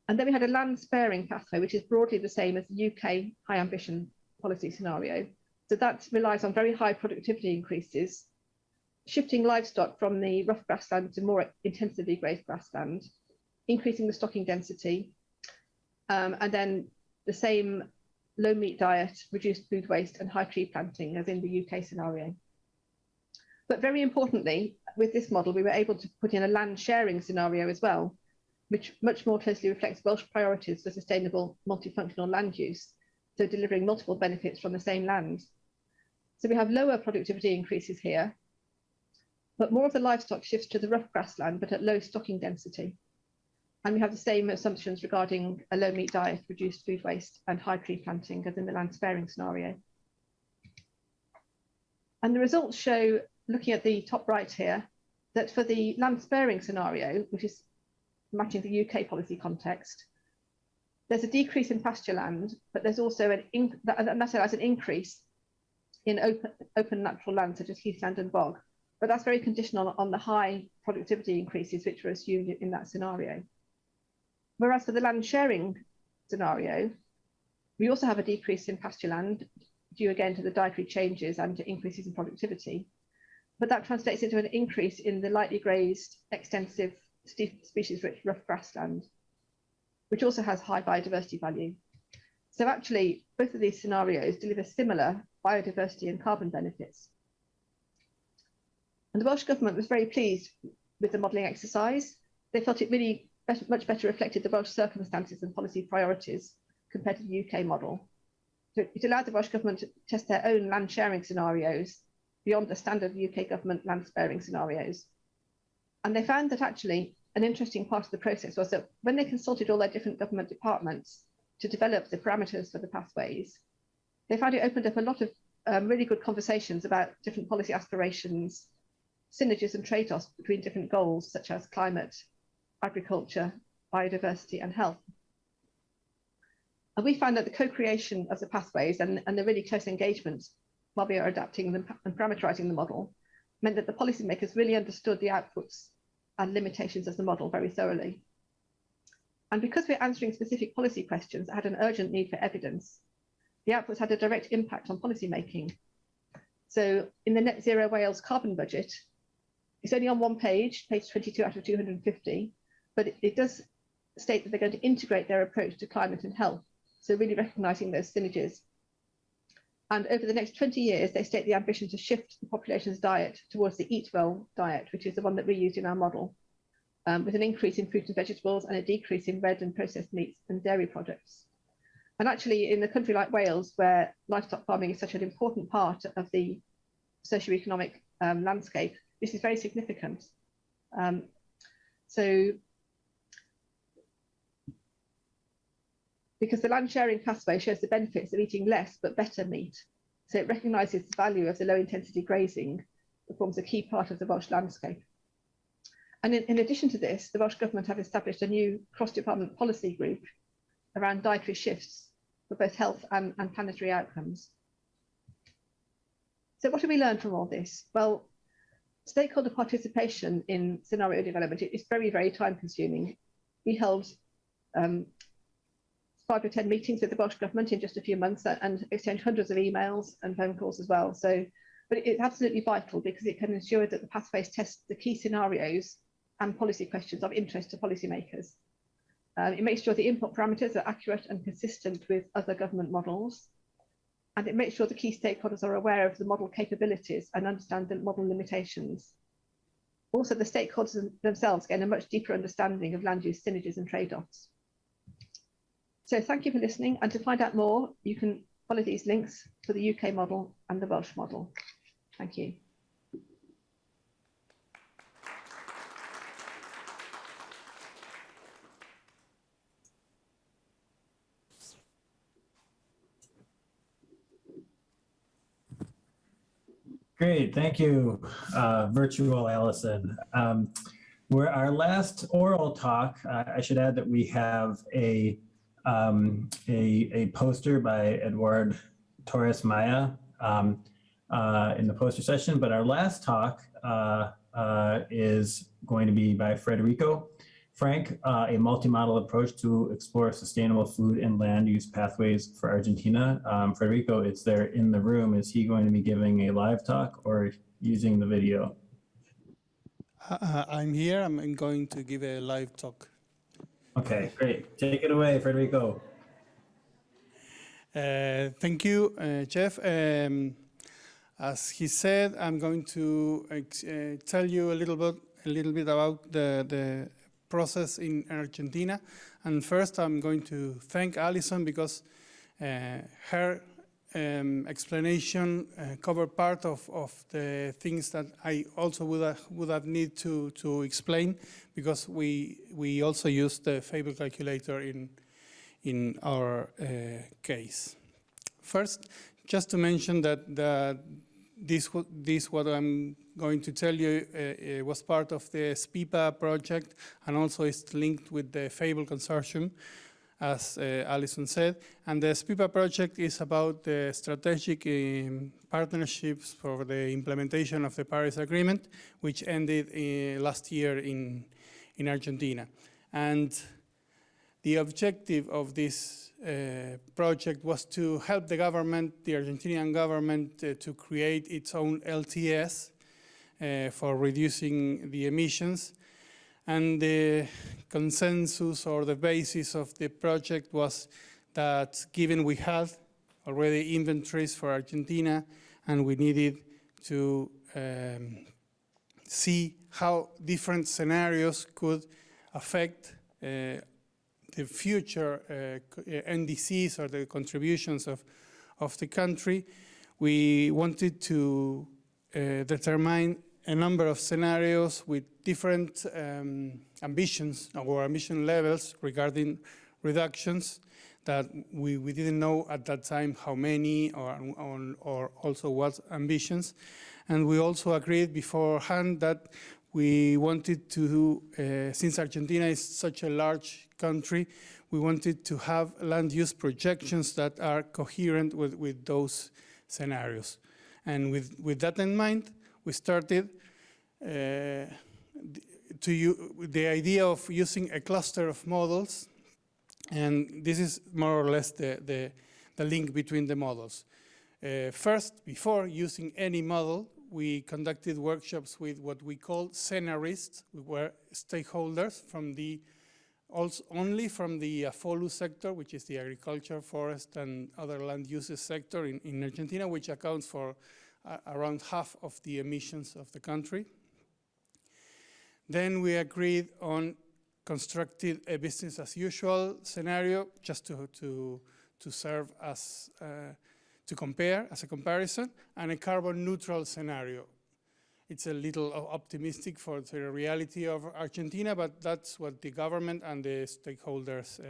Speaker 10: And then we had a land sparing pathway, which is broadly the same as the UK high ambition policy scenario. So that relies on very high productivity increases, shifting livestock from the rough grassland to more intensively grazed grassland, increasing the stocking density, and then the same low meat diet, reduced food waste and high tree planting as in the UK scenario. But very importantly, with this model, we were able to put in a land sharing scenario as well, which much more closely reflects Welsh priorities for sustainable multifunctional land use, so delivering multiple benefits from the same land. So we have lower productivity increases here, but more of the livestock shifts to the rough grassland, but at low stocking density. And we have the same assumptions regarding a low meat diet, reduced food waste and high tree planting as in the land sparing scenario. And the results show, looking at the top right here, that for the land sparing scenario, which is matching the UK policy context, there's a decrease in pasture land, but there's also that allows an increase in open natural land such as heathland and bog. But that's very conditional on the high productivity increases which were assumed in that scenario. Whereas for the land sharing scenario, we also have a decrease in pasture land due again to the dietary changes and to increases in productivity. But that translates into an increase in the lightly grazed, extensive species-rich rough grassland, which also has high biodiversity value. So actually, both of these scenarios deliver similar biodiversity and carbon benefits. And the Welsh Government was very pleased with the modelling exercise. They felt it really much better reflected the Welsh circumstances and policy priorities compared to the UK model. So it allowed the Welsh Government to test their own land sharing scenarios beyond the standard UK government land sparing scenarios. And they found that actually an interesting part of the process was that when they consulted all their different government departments to develop the parameters for the pathways, they found it opened up a lot of really good conversations about different policy aspirations, synergies and trade-offs between different goals such as climate, agriculture, biodiversity and health. And we found that the co-creation of the pathways and the really close engagement while we are adapting them and parameterizing the model meant that the policymakers really understood the outputs and limitations of the model very thoroughly. And because we're answering specific policy questions that had an urgent need for evidence, the outputs had a direct impact on policy making. So in the Net Zero Wales carbon budget, it's only on one page, page 22 out of 250, but it does state that they're going to integrate their approach to climate and health. So really recognising those synergies. And over the next 20 years, they state the ambition to shift the population's diet towards the Eat Well diet, which is the one that we used in our model, with an increase in fruit and vegetables and a decrease in red and processed meats and dairy products. And actually, in a country like Wales, where livestock farming is such an important part of the socioeconomic landscape, this is very significant. Because the land sharing pathway shows the benefits of eating less but better meat. So it recognises the value of the low intensity grazing that forms a key part of the Welsh landscape. And in addition to this, the Welsh Government have established a new cross-department policy group around dietary shifts for both health and planetary outcomes. So what have we learned from all this? Well, stakeholder participation in scenario development is very, very time consuming. We held 5 or 10 meetings with the Welsh Government in just a few months and exchanged hundreds of emails and phone calls as well. But it's absolutely vital because it can ensure that the pathways test the key scenarios and policy questions of interest to policymakers. It makes sure the input parameters are accurate and consistent with other government models. And it makes sure the key stakeholders are aware of the model capabilities and understand the model limitations. Also, the stakeholders themselves gain a much deeper understanding of land use synergies and trade-offs. So thank you for listening. And to find out more, you can follow these links for the UK model and the Welsh model. Thank you.
Speaker 1: Great, thank you, virtual Allison. We're our last oral talk. I should add that we have a poster by Eduard Torres Maya in the poster session, but our last talk is going to be by Frederico Frank, a multi-model approach to explore sustainable food and land use pathways for Argentina. Frederico is there in the room. Is he going to be giving a live talk or using the video?
Speaker 7: I'm here. I'm going to give a live talk.
Speaker 1: Okay, great. Take it away, Frederico.
Speaker 7: Thank you, Jeff. As he said, I'm going to tell you a little bit about the process in Argentina. And first, I'm going to thank Alison because her explanation covered part of the things that I also would have need to explain, because we also use the Fable calculator in our case. First, just to mention that this what I'm going to tell you was part of the SPIPA project, and also is linked with the Fable consortium, as Alison said. And the SPIPA project is about the strategic partnerships for the implementation of the Paris Agreement, which ended last year in Argentina. And the objective of this project was to help the government, the Argentinian government, to create its own LTS for reducing the emissions. And the consensus or the basis of the project was that, given we had already inventories for Argentina and we needed to see how different scenarios could affect the future NDCs or the contributions of the country, we wanted to determine a number of scenarios with different ambitions or ambition levels regarding reductions that we didn't know at that time how many or also what ambitions. And we also agreed beforehand that we wanted to, since Argentina is such a large country, we wanted to have land use projections that are coherent with those scenarios. And with that in mind, we started the idea of using a cluster of models. And this is more or less the link between the models. First, before using any model, we conducted workshops with what we call synergies. We were stakeholders from the also only from the FOLU sector, which is the agriculture, forest, and other land uses sector in Argentina, which accounts for around half of the emissions of the country. Then we agreed on constructed a business as usual scenario, just to serve as to compare as a comparison, and a carbon neutral scenario. It's a little optimistic for the reality of Argentina, but that's what the government and the stakeholders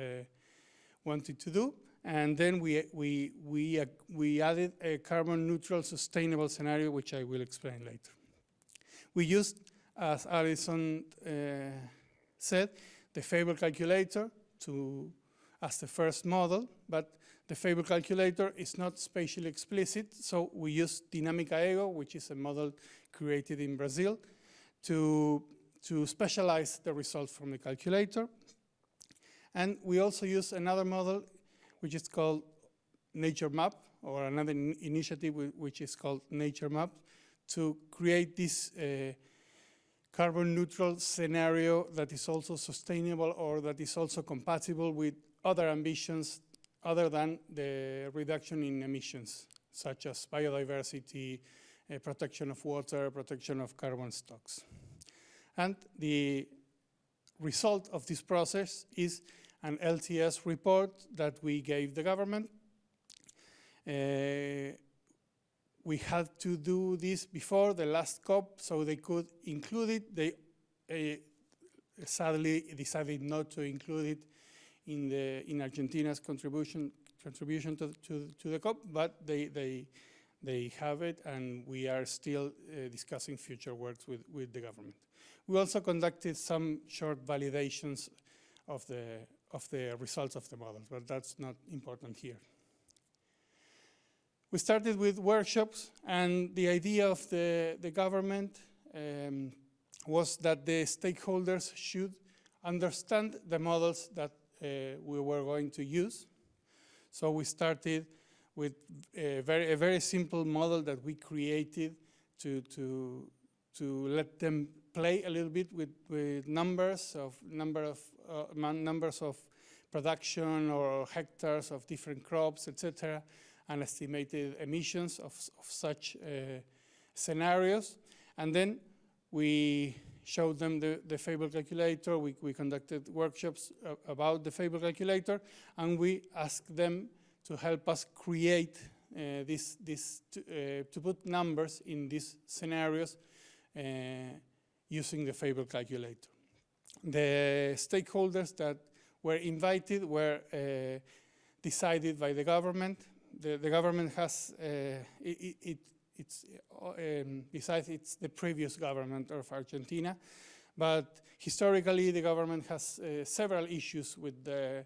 Speaker 7: wanted to do. And then we added a carbon neutral sustainable scenario, which I will explain later. We used, as Alison said, the Fable calculator as the first model, but the Fable calculator is not spatially explicit, so we use Dinâmica Ego, which is a model created in Brazil, to specialize the results from the calculator. And we also use another model, which is called Nature Map, or another initiative which is called Nature Map, to create this carbon neutral scenario that is also sustainable, or that is also compatible with other ambitions other than the reduction in emissions, such as biodiversity, protection of water, protection of carbon stocks. And the result of this process is an LTS report that we gave the government. We had to do this before the last COP, so they could include it. They sadly decided not to include it in Argentina's contribution to the COP, but they have it, and we are still discussing future works with the government. We also conducted some short validations of the results of the models, but that's not important here. We started with workshops, and the idea of the government was that the stakeholders should understand the models that we were going to use. So we started with a very simple model that we created to let them play a little bit with numbers of production or hectares of different crops, etc., and estimated emissions of such scenarios. And then we showed them the Fable calculator. We conducted workshops about the Fable calculator, and we asked them to help us create to put numbers in these scenarios using the Fable calculator. The stakeholders that were invited were decided by the government. The government has, besides it's the previous government of Argentina, but historically the government has several issues with the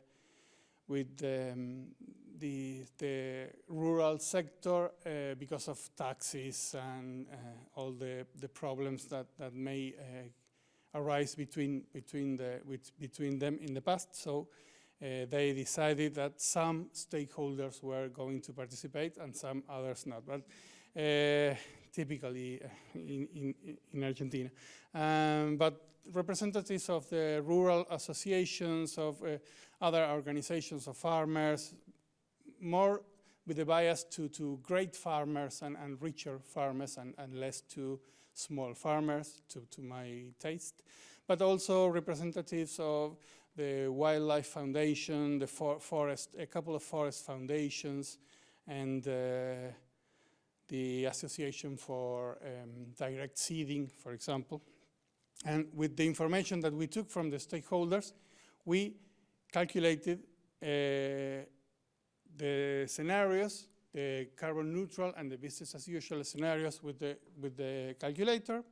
Speaker 7: rural sector because of taxes and all the problems that may arise between them in the past. So they decided that some stakeholders were going to participate and some others not, but typically in Argentina. But representatives of the rural associations, of other organizations of farmers, more with a bias to great farmers and richer farmers and less to small farmers, to my taste, but also representatives of the Wildlife Foundation, the forest, a couple of forest foundations, and the Association for Direct Seeding, for example. And with the information that we took from the stakeholders, we calculated the scenarios, the carbon neutral and the business as usual scenarios with the calculator.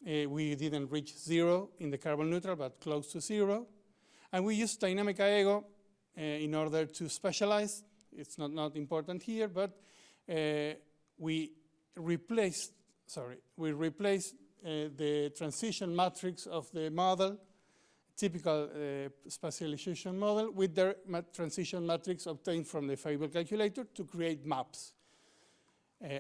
Speaker 7: We didn't reach 0 in the carbon neutral, but close to 0. And we used Dinâmica Ego in order to specialize. It's not important here, but we replaced the transition matrix of the model, typical spatialization model, with the transition matrix obtained from the Fable calculator to create maps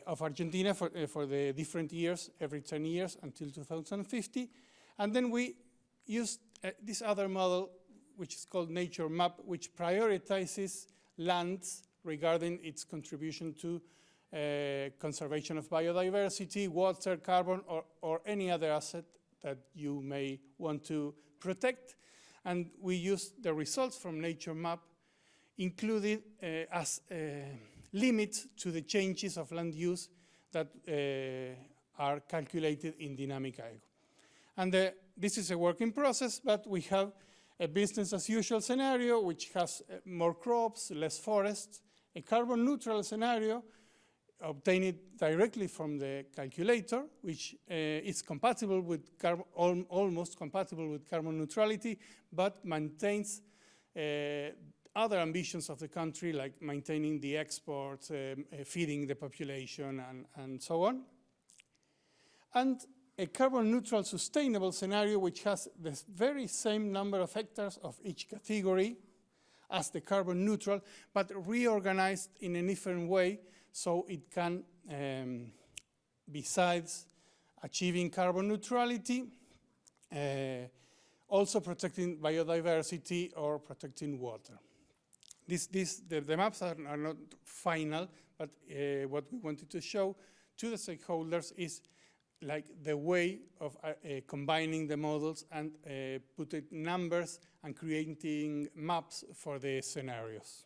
Speaker 7: of Argentina for the different years, every 10 years until 2050. And then we used this other model, which is called Nature Map, which prioritizes lands regarding its contribution to conservation of biodiversity, water, carbon, or any other asset that you may want to protect. And we use the results from Nature Map included as limits to the changes of land use that are calculated in dynamic IAGO. And this is a working process, but we have a business as usual scenario, which has more crops, less forests, a carbon neutral scenario, obtained directly from the calculator, which is compatible with almost compatible with carbon neutrality, but maintains other ambitions of the country, like maintaining the exports, feeding the population, and so on. And a carbon neutral sustainable scenario, which has the very same number of hectares of each category as the carbon neutral, but reorganized in a different way, so it can, besides achieving carbon neutrality, also protecting biodiversity or protecting water. The maps are not final, but what we wanted to show to the stakeholders is like the way of combining the models and putting numbers and creating maps for the scenarios.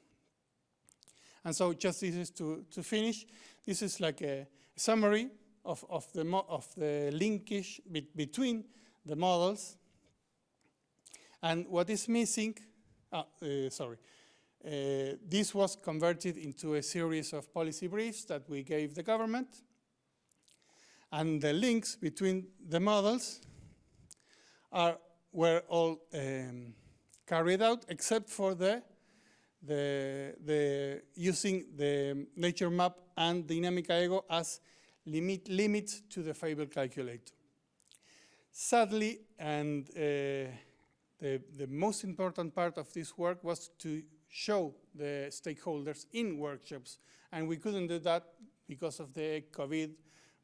Speaker 7: And so just this is to finish. This is like a summary of the linkage between the models. And what is missing, this was converted into a series of policy briefs that we gave the government. And the links between the models were all carried out, except for using the nature map and dynamic IAGO as limits to the Fable calculator. Sadly, and the most important part of this work was to show the stakeholders in workshops, and we couldn't do that because of the COVID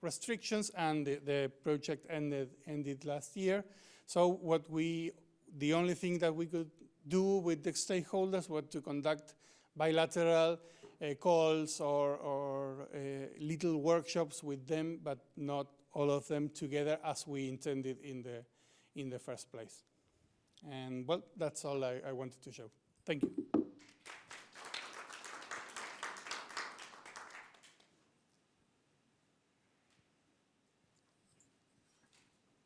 Speaker 7: restrictions, and the project ended last year. So the only thing that we could do with the stakeholders was to conduct bilateral calls or little workshops with them, but not all of them together as we intended in the first place. And well, that's all I wanted to show. Thank you.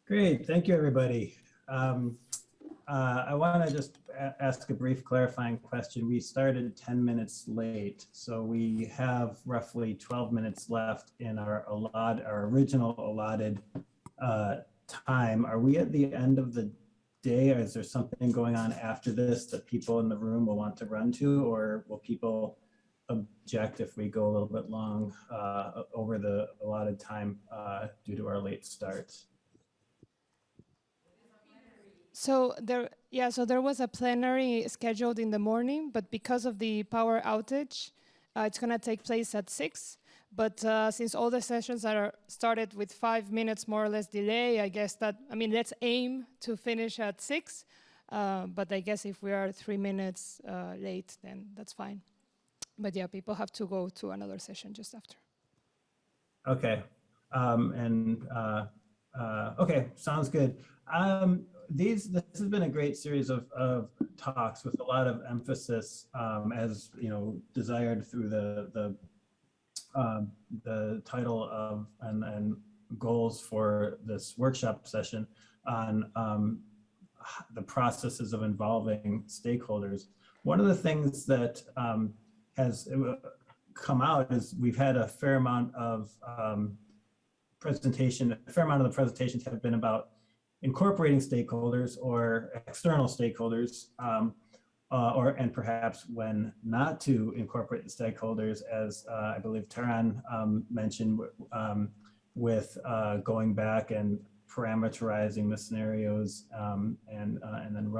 Speaker 1: Great, thank you, everybody. I want to just ask a brief clarifying question. We started 10 minutes late, so we have roughly 12 minutes left in our original allotted time. Are we at the end of the day, or is there something going on after this that people in the room will want to run to, or will people object if we go a little bit long over the allotted time due to our late start?
Speaker 6: So there was a plenary scheduled in the morning, but because of the power outage, it's going to take place at 6. But since all the sessions are started with 5 minutes more or less delay, I guess let's aim to finish at 6. But I guess if we are 3 minutes late, then that's fine. But yeah, people have to go to another session just after.
Speaker 1: Okay, okay, sounds good. This has been a great series of talks with a lot of emphasis, as desired through the title of and goals for this workshop session on the processes of involving stakeholders. One of the things that has come out is we've had a fair amount of the presentations have been about incorporating stakeholders or external stakeholders, and perhaps when not to incorporate the stakeholders, as I believe Taran mentioned, with going back and parameterizing the scenarios and then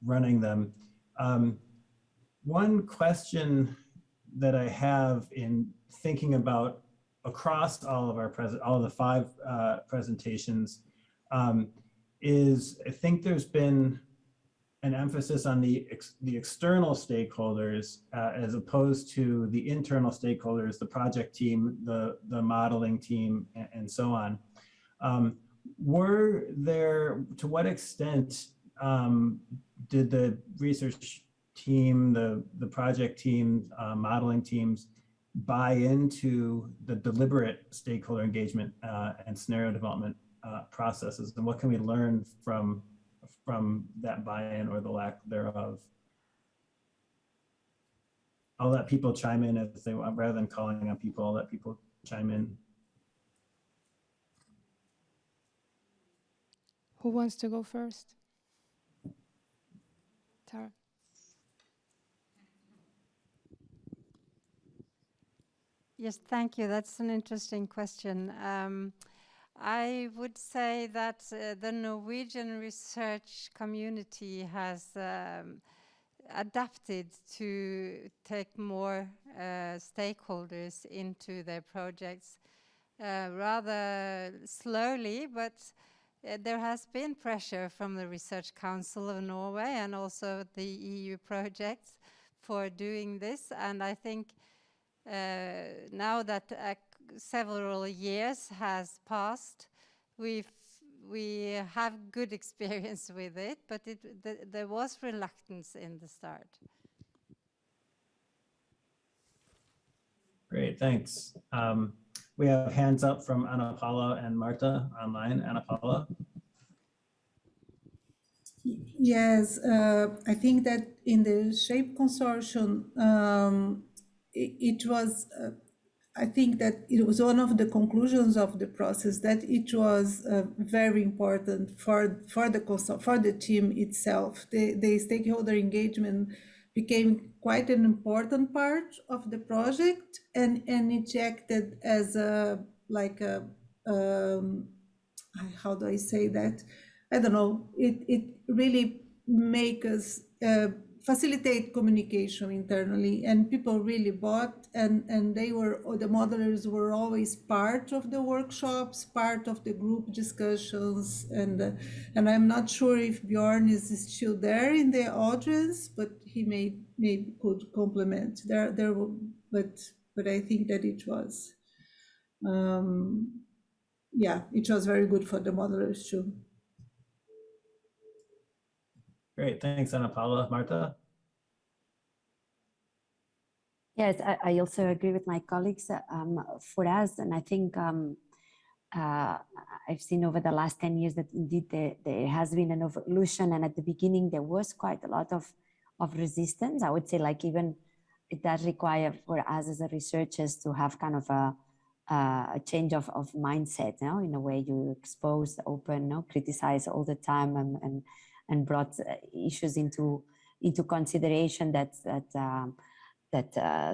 Speaker 1: running them. One question that I have in thinking about across all of the 5 presentations is I think there's been an emphasis on the external stakeholders as opposed to the internal stakeholders, the project team, the modeling team, and so on. Were there, to what extent did the research team, the project team, modeling teams buy into the deliberate stakeholder engagement and scenario development processes, and what can we learn from that buy-in or the lack thereof? I'll let people chime in if they want, rather than calling on people, I'll let people chime in.
Speaker 6: Who wants to go first? Tara.
Speaker 2: Yes, thank you. That's an interesting question. I would say that the Norwegian research community has adapted to take more stakeholders into their projects rather slowly, but there has been pressure from the Research Council of Norway and also the EU projects for doing this. And I think now that several years has passed, we have good experience with it, but there was reluctance in the start.
Speaker 1: Great, thanks. We have hands up from Anna Paula and Marta online. Anna Paula.
Speaker 4: Yes, I think that in the SHAPE consortium, it was, I think that it was one of the conclusions of the process that it was very important for the team itself. The stakeholder engagement became quite an important part of the project, and it acted as how do I say that? I don't know. It really make us facilitate communication internally, and people really bought, and the modelers were always part of the workshops, part of the group discussions, and I'm not sure if Bjorn is still there in the audience, but he maybe could complement there, but I think that it was, yeah, it was very good for the modelers too.
Speaker 1: Great, thanks, Anna Paula. Marta?
Speaker 9: Yes, I also agree with my colleagues. For us, and I think I've seen over the last 10 years that indeed there has been an evolution, and at the beginning there was quite a lot of resistance. I would say, like, even it does require for us as a researchers to have kind of a change of mindset, you know, in a way you expose, open, no, criticize all the time, and brought issues into consideration that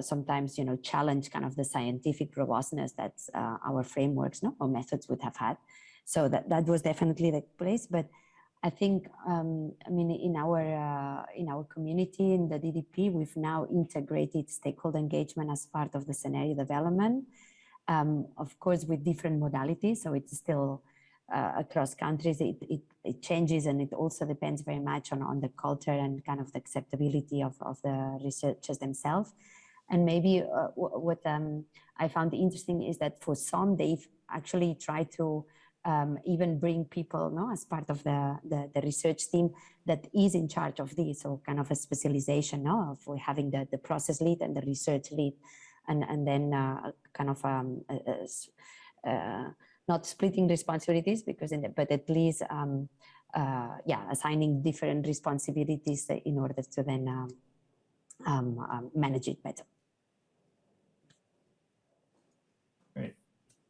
Speaker 9: sometimes, you know, challenge kind of the scientific robustness that our frameworks, no, or methods would have had. So that was definitely the place. But I think, I mean, in our community, in the DDP, we've now integrated stakeholder engagement as part of the scenario development. Of course, with different modalities, so it's still across countries, it changes, and it also depends very much on the culture and kind of the acceptability of the researchers themselves. And maybe what I found interesting is that for some, they've actually tried to even bring people, no, as part of the research team that is in charge of this, so kind of a specialization, no, of having the process lead and the research lead, and then kind of not splitting responsibilities, because but at least yeah, assigning different responsibilities in order to then manage it better.
Speaker 1: Great,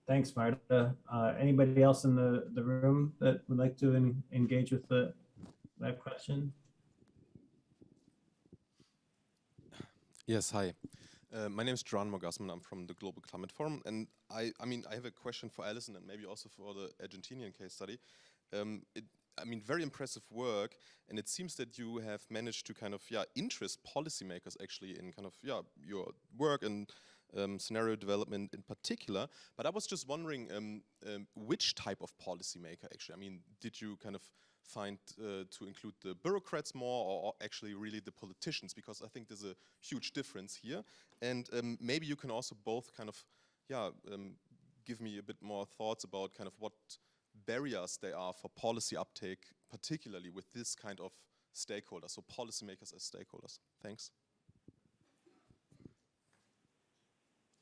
Speaker 1: thanks, Marta. Anybody else in the room that would like to engage with that question?
Speaker 3: Yes, hi. My name is Geronimo Gassman. I'm from the Global Climate Forum, and I mean, I have a question for Alison and maybe also for the Argentinian case study. I mean, very impressive work, and it seems that you have managed to kind of, yeah, interest policymakers actually in kind of, yeah, your work and scenario development in particular. But I was just wondering which type of policymaker actually. I mean, did you kind of find to include the bureaucrats more, or actually really the politicians? Because I think there's a huge difference here. And maybe you can also both kind of, give me a bit more thoughts about kind of what barriers there are for policy uptake, particularly with this kind of stakeholders, so policymakers as stakeholders. Thanks.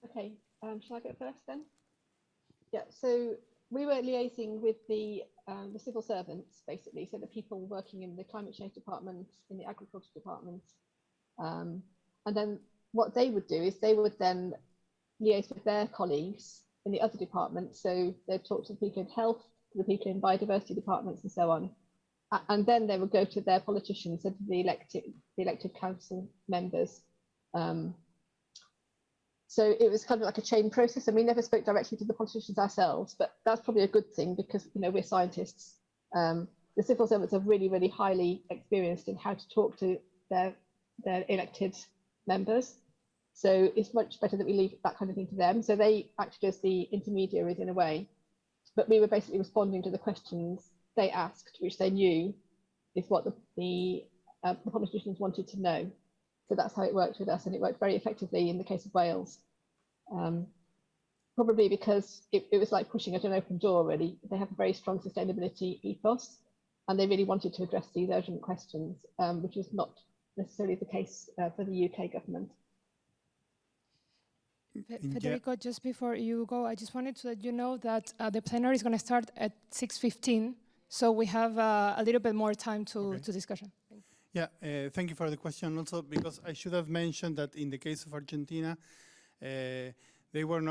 Speaker 10: Okay, shall I go first then? Yeah, so we were liaising with the civil servants, basically, so the people working in the climate change department, in the agriculture department. And then what they would do is they would then liaise with their colleagues in the other departments. So they'd talk to the people in health, to the people in biodiversity departments and so on. And then they would go to their politicians, so to the elected council members. So it was kind of like a chain process, and we never spoke directly to the politicians ourselves, but that's probably a good thing because, you know, we're scientists. The civil servants are really, really highly experienced in how to talk to their elected members. So it's much better that we leave that kind of thing to them. So they acted as the intermediaries in a way, but we were basically responding to the questions they asked, which they knew is what the politicians wanted to know. So that's how it worked with us, and it worked very effectively in the case of Wales. Probably because it was like pushing at an open door, really. They have a very strong sustainability ethos, and they really wanted to address these urgent questions, which was not necessarily the case for the UK government.
Speaker 6: Federico, just before you go, I just wanted to let you know that the plenary is going to start at 6:15, so we have a little bit more time to discussion.
Speaker 7: Yeah, thank you for the question also, because I should have mentioned that in the case of Argentina, they were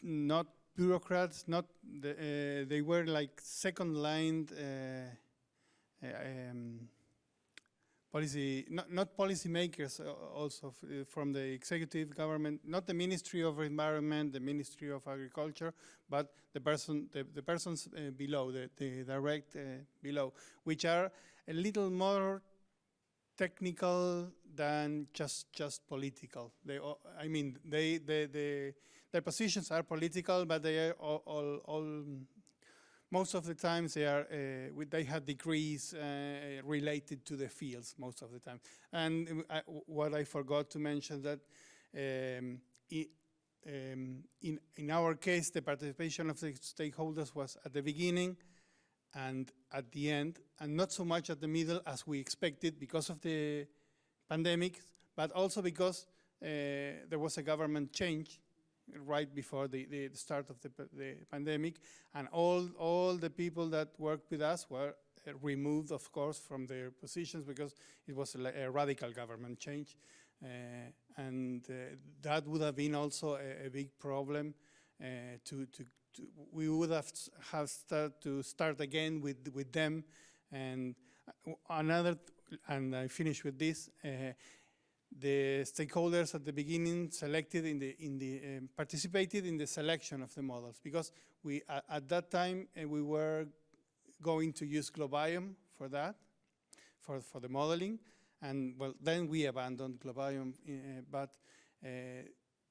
Speaker 7: not bureaucrats, they were like second-line policy, not policy makers also from the executive government, not the Ministry of Environment, the Ministry of Agriculture, but the persons below, the direct below, which are a little more technical than just political. Their positions are political, but they are all most of the times they have degrees related to the fields most of the time. And what I forgot to mention that in our case, the participation of the stakeholders was at the beginning and at the end, and not so much at the middle as we expected because of the pandemic, but also because there was a government change right before the start of the pandemic, and all the people that worked with us were removed, of course, from their positions because it was a radical government change, and that would have been also a big problem. We would have to start again with them, and and I finish with this. The stakeholders at the beginning participated in the selection of the models, because at that time we were going to use Globiome for that, for the modeling, and well, then we abandoned Globiome, but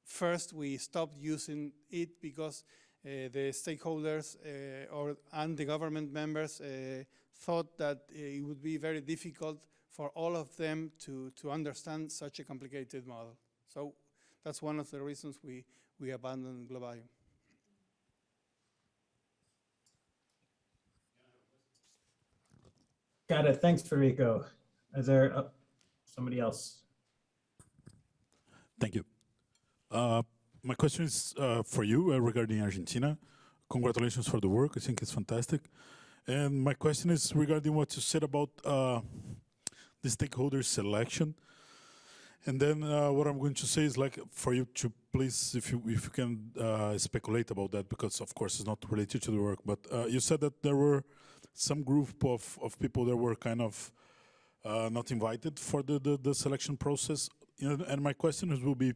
Speaker 7: first we stopped using it because the stakeholders and the government members thought that it would be very difficult for all of them to understand such a complicated model. So that's one of the reasons we abandoned Globiome.
Speaker 1: Got it. Thanks, Federico. Is there somebody else?
Speaker 11: Thank you. My question is for you regarding Argentina. Congratulations for the work. I think it's fantastic. And my question is regarding what you said about the stakeholder selection. And then what I'm going to say is, like, for you to please, if you can speculate about that, because of course it's not related to the work, but you said that there were some group of people that were kind of not invited for the selection process. And my question will be,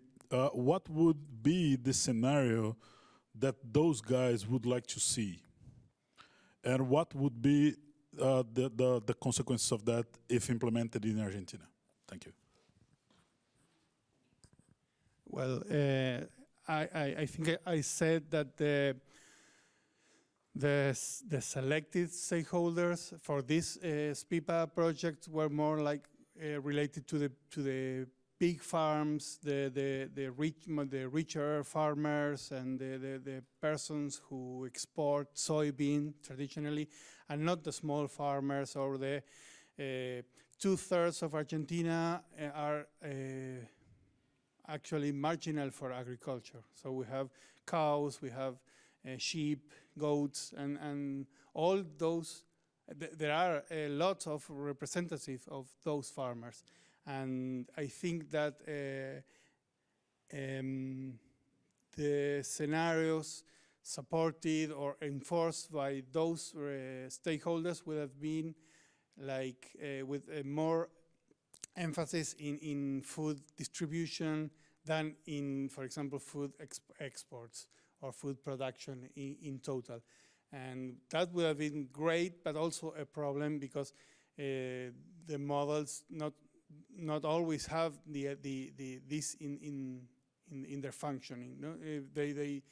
Speaker 11: what would be the scenario that those guys would like to see? And what would be the consequences of that if implemented in Argentina? Thank you.
Speaker 7: Well, I think I said that the selected stakeholders for this SPIPA project were more like related to the big farms, the richer farmers, and the persons who export soybean traditionally, and not the small farmers or the 2/3 of Argentina are actually marginal for agriculture. So we have cows, we have sheep, goats, and all those. There are a lot of representatives of those farmers, and I think that the scenarios supported or enforced by those stakeholders would have been like with a more emphasis in food distribution than in, for example, food exports or food production in total. And that would have been great, but also a problem because the models not always have this in their functioning. No? They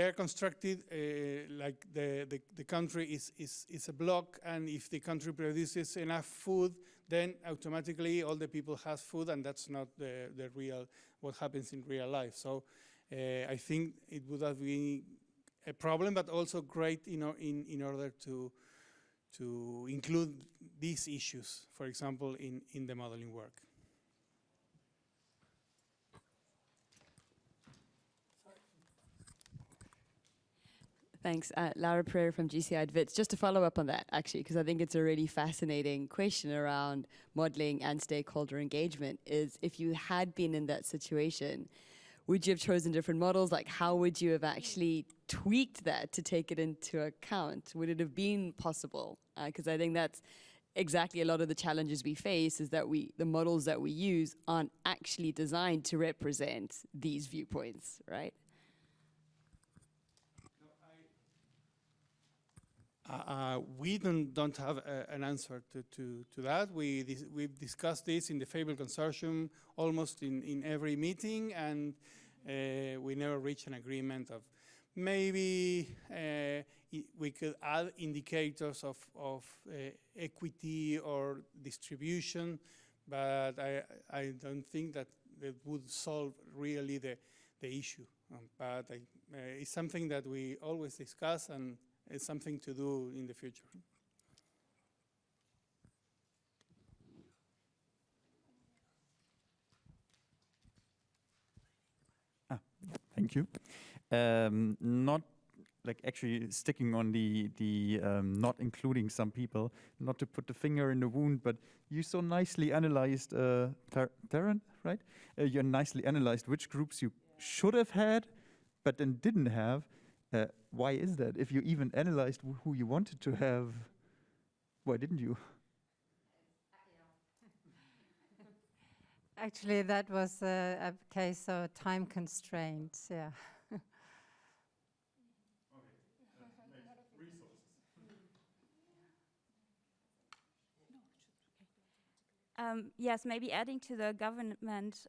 Speaker 7: are constructed like the country is a block, and if the country produces enough food, then automatically all the people have food, and that's not the real what happens in real life. So I think it would have been a problem, but also great, in order to include these issues, for example, in the modeling work.
Speaker 12: Thanks. Laura Pereira from GCI Advits. Just to follow up on that, actually, because I think it's a really fascinating question around modeling and stakeholder engagement, is if you had been in that situation, would you have chosen different models? Like, how would you have actually tweaked that to take it into account? Would it have been possible? Because I think that's exactly a lot of the challenges we face, is that the models that we use aren't actually designed to represent these viewpoints, right?
Speaker 7: We don't have an answer to that. We've discussed this in the Fable Consortium almost in every meeting, and we never reached an agreement of maybe we could add indicators of equity or distribution, but I don't think that would solve really the issue. But it's something that we always discuss, and it's something to do in the future.
Speaker 8: Thank you. Not like actually sticking on the not including some people, not to put the finger in the wound, but you so nicely analyzed, Darren, right? You nicely analyzed which groups you should have had, but then didn't have. Why is that? If you even analyzed who you wanted to have, why didn't you?
Speaker 2: Actually, that was a case of time constraints, yeah.
Speaker 13: Yes, maybe adding to the government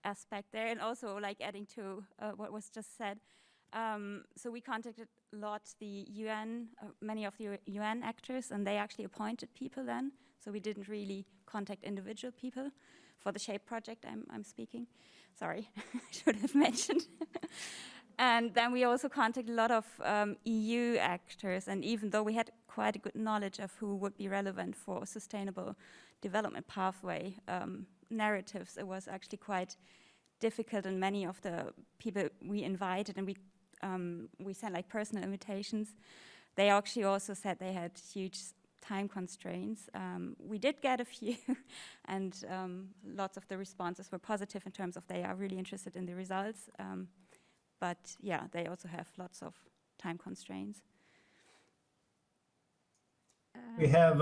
Speaker 13: aspect there, and also like adding to what was just said. So we contacted a lot the UN, many of the UN actors, and they actually appointed people then. So we didn't really contact individual people for the SHAPE project I'm speaking. Sorry, I should have mentioned. And then we also contacted a lot of EU actors, and even though we had quite a good knowledge of who would be relevant for sustainable development pathway narratives, it was actually quite difficult, and many of the people we invited, and we sent like personal invitations, they actually also said they had huge time constraints. We did get a few, and lots of the responses were positive in terms of they are really interested in the results. But yeah, they also have lots of time constraints.
Speaker 1: We have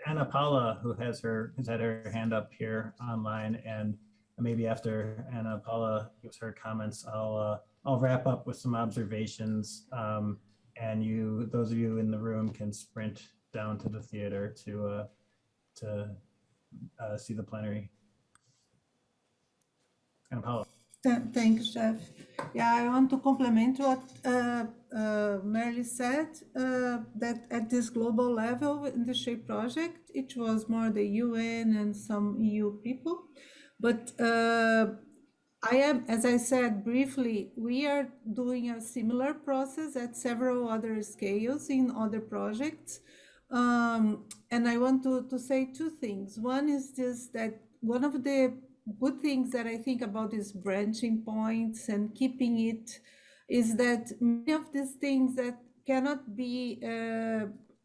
Speaker 1: Anna Paula, who has had her hand up here online, and maybe after Anna Paula gives her comments, I'll wrap up with some observations, and those of you in the room can sprint down to the theater to see the plenary. And Paula.
Speaker 4: Thanks, Jeff. Yeah, I want to complement what Merle said, that at this global level in the SHAPE project, it was more the UN and some EU people. But as I said briefly, we are doing a similar process at several other scales in other projects. And I want to say two things. One is just that one of the good things that I think about these branching points and keeping it is that many of these things that cannot be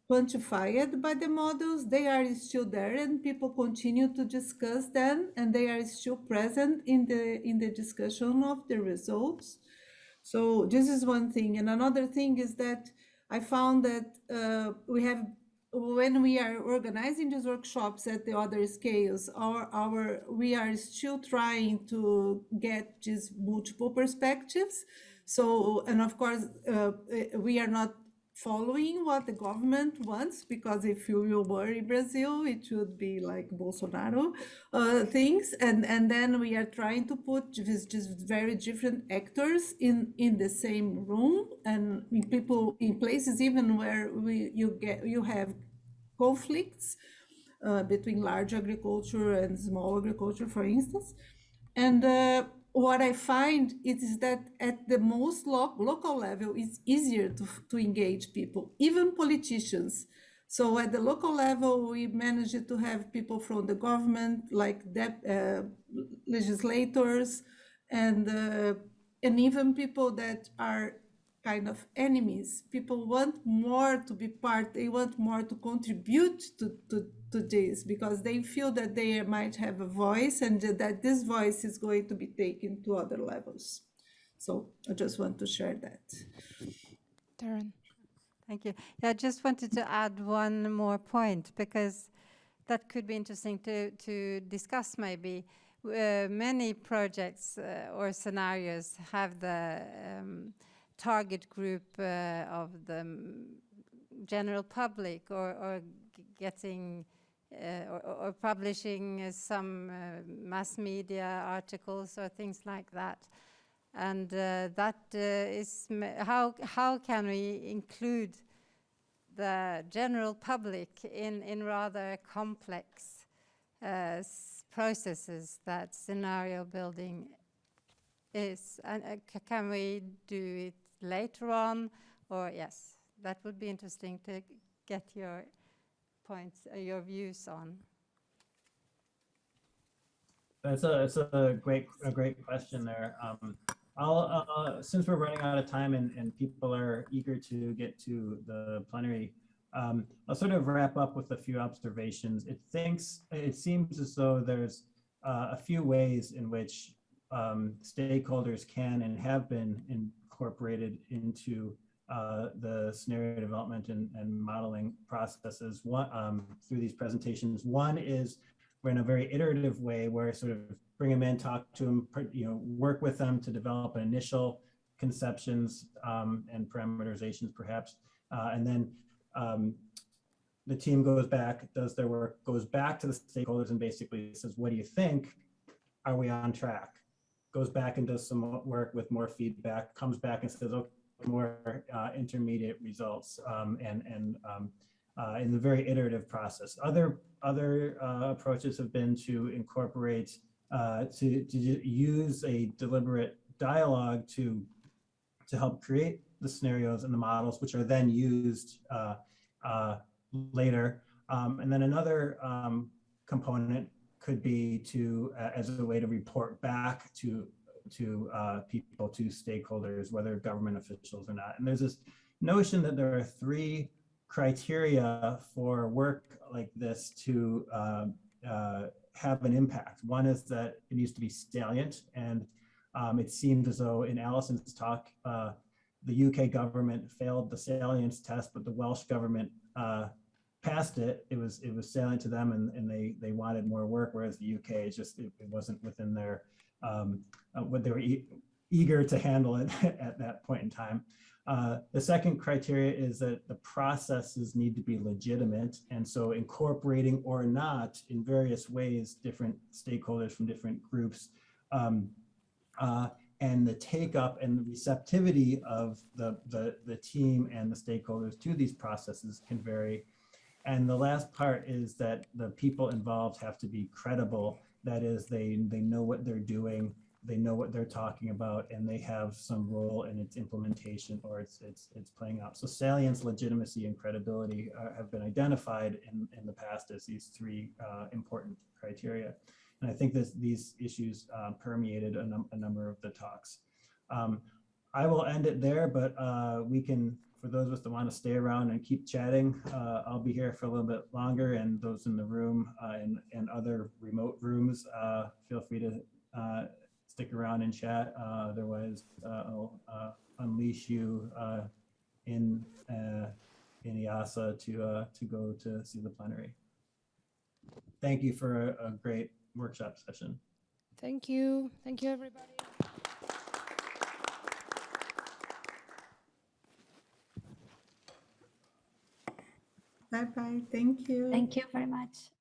Speaker 4: quantified by the models, they are still there and people continue to discuss them and they are still present in the discussion of the results. So this is one thing. And another thing is that I found that when we are organizing these workshops at the other scales, we are still trying to get these multiple perspectives. So, and of course, we are not following what the government wants, because if you were in Brazil, it should be like Bolsonaro things. And then we are trying to put just very different actors in the same room, and people in places even where you have conflicts between large agriculture and small agriculture, for instance. And what I find is that at the most local level, it's easier to engage people, even politicians. So at the local level, we managed to have people from the government, like legislators, and even people that are kind of enemies. People want more to be part, they want more to contribute to this, because they feel that they might have a voice and that this voice is going to be taken to other levels. So I just want to share that.
Speaker 6: Darren.
Speaker 2: Thank you. Yeah, I just wanted to add one more point, because that could be interesting to discuss maybe. Many projects or scenarios have the target group of the general public, or getting or publishing some mass media articles or things like that. And that is how can we include the general public in rather complex processes that scenario building is? And can we do it later on? Or yes, that would be interesting to get your points, your views on.
Speaker 1: That's a great question there. Since we're running out of time and people are eager to get to the plenary, I'll sort of wrap up with a few observations. It seems as though there's a few ways in which stakeholders can and have been incorporated into the scenario development and modeling processes through these presentations. One is we're in a very iterative way where sort of bring them in, talk to them, work with them to develop initial conceptions and parameterizations perhaps. And then the team goes back, does their work, goes back to the stakeholders and basically says, what do you think? Are we on track? Goes back and does some work with more feedback, comes back and says, okay, more intermediate results, and in the very iterative process. Other approaches have been to incorporate, to use a deliberate dialogue to help create the scenarios and the models, which are then used later. And then another component could be as a way to report back to people, to stakeholders, whether government officials or not. And there's this notion that there are three criteria for work like this to have an impact. One is that it needs to be salient, and it seemed as though in Alison's talk, the UK government failed the salience test, but the Welsh government passed it. It was salient to them, and they wanted more work, whereas the UK it wasn't within their what they were eager to handle it at that point in time. The second criteria is that the processes need to be legitimate. And so incorporating or not in various ways, different stakeholders from different groups, and the take up and the receptivity of the team and the stakeholders to these processes can vary. And the last part is that the people involved have to be credible. That is, they know what they're doing, they know what they're talking about, and they have some role in its implementation or it's playing out. So salience, legitimacy, and credibility have been identified in the past as these three important criteria. And I think these issues permeated a number of the talks. I will end it there, but we can, for those of us that want to stay around and keep chatting, I'll be here for a little bit longer, and those in the room and other remote rooms, feel free to stick around and chat. Otherwise, I'll unleash you in IIASA to go to see the plenary. Thank you for a great workshop session.
Speaker 6: Thank you. Thank you, everybody.
Speaker 4: Bye-bye. Thank you.
Speaker 9: Thank you very much.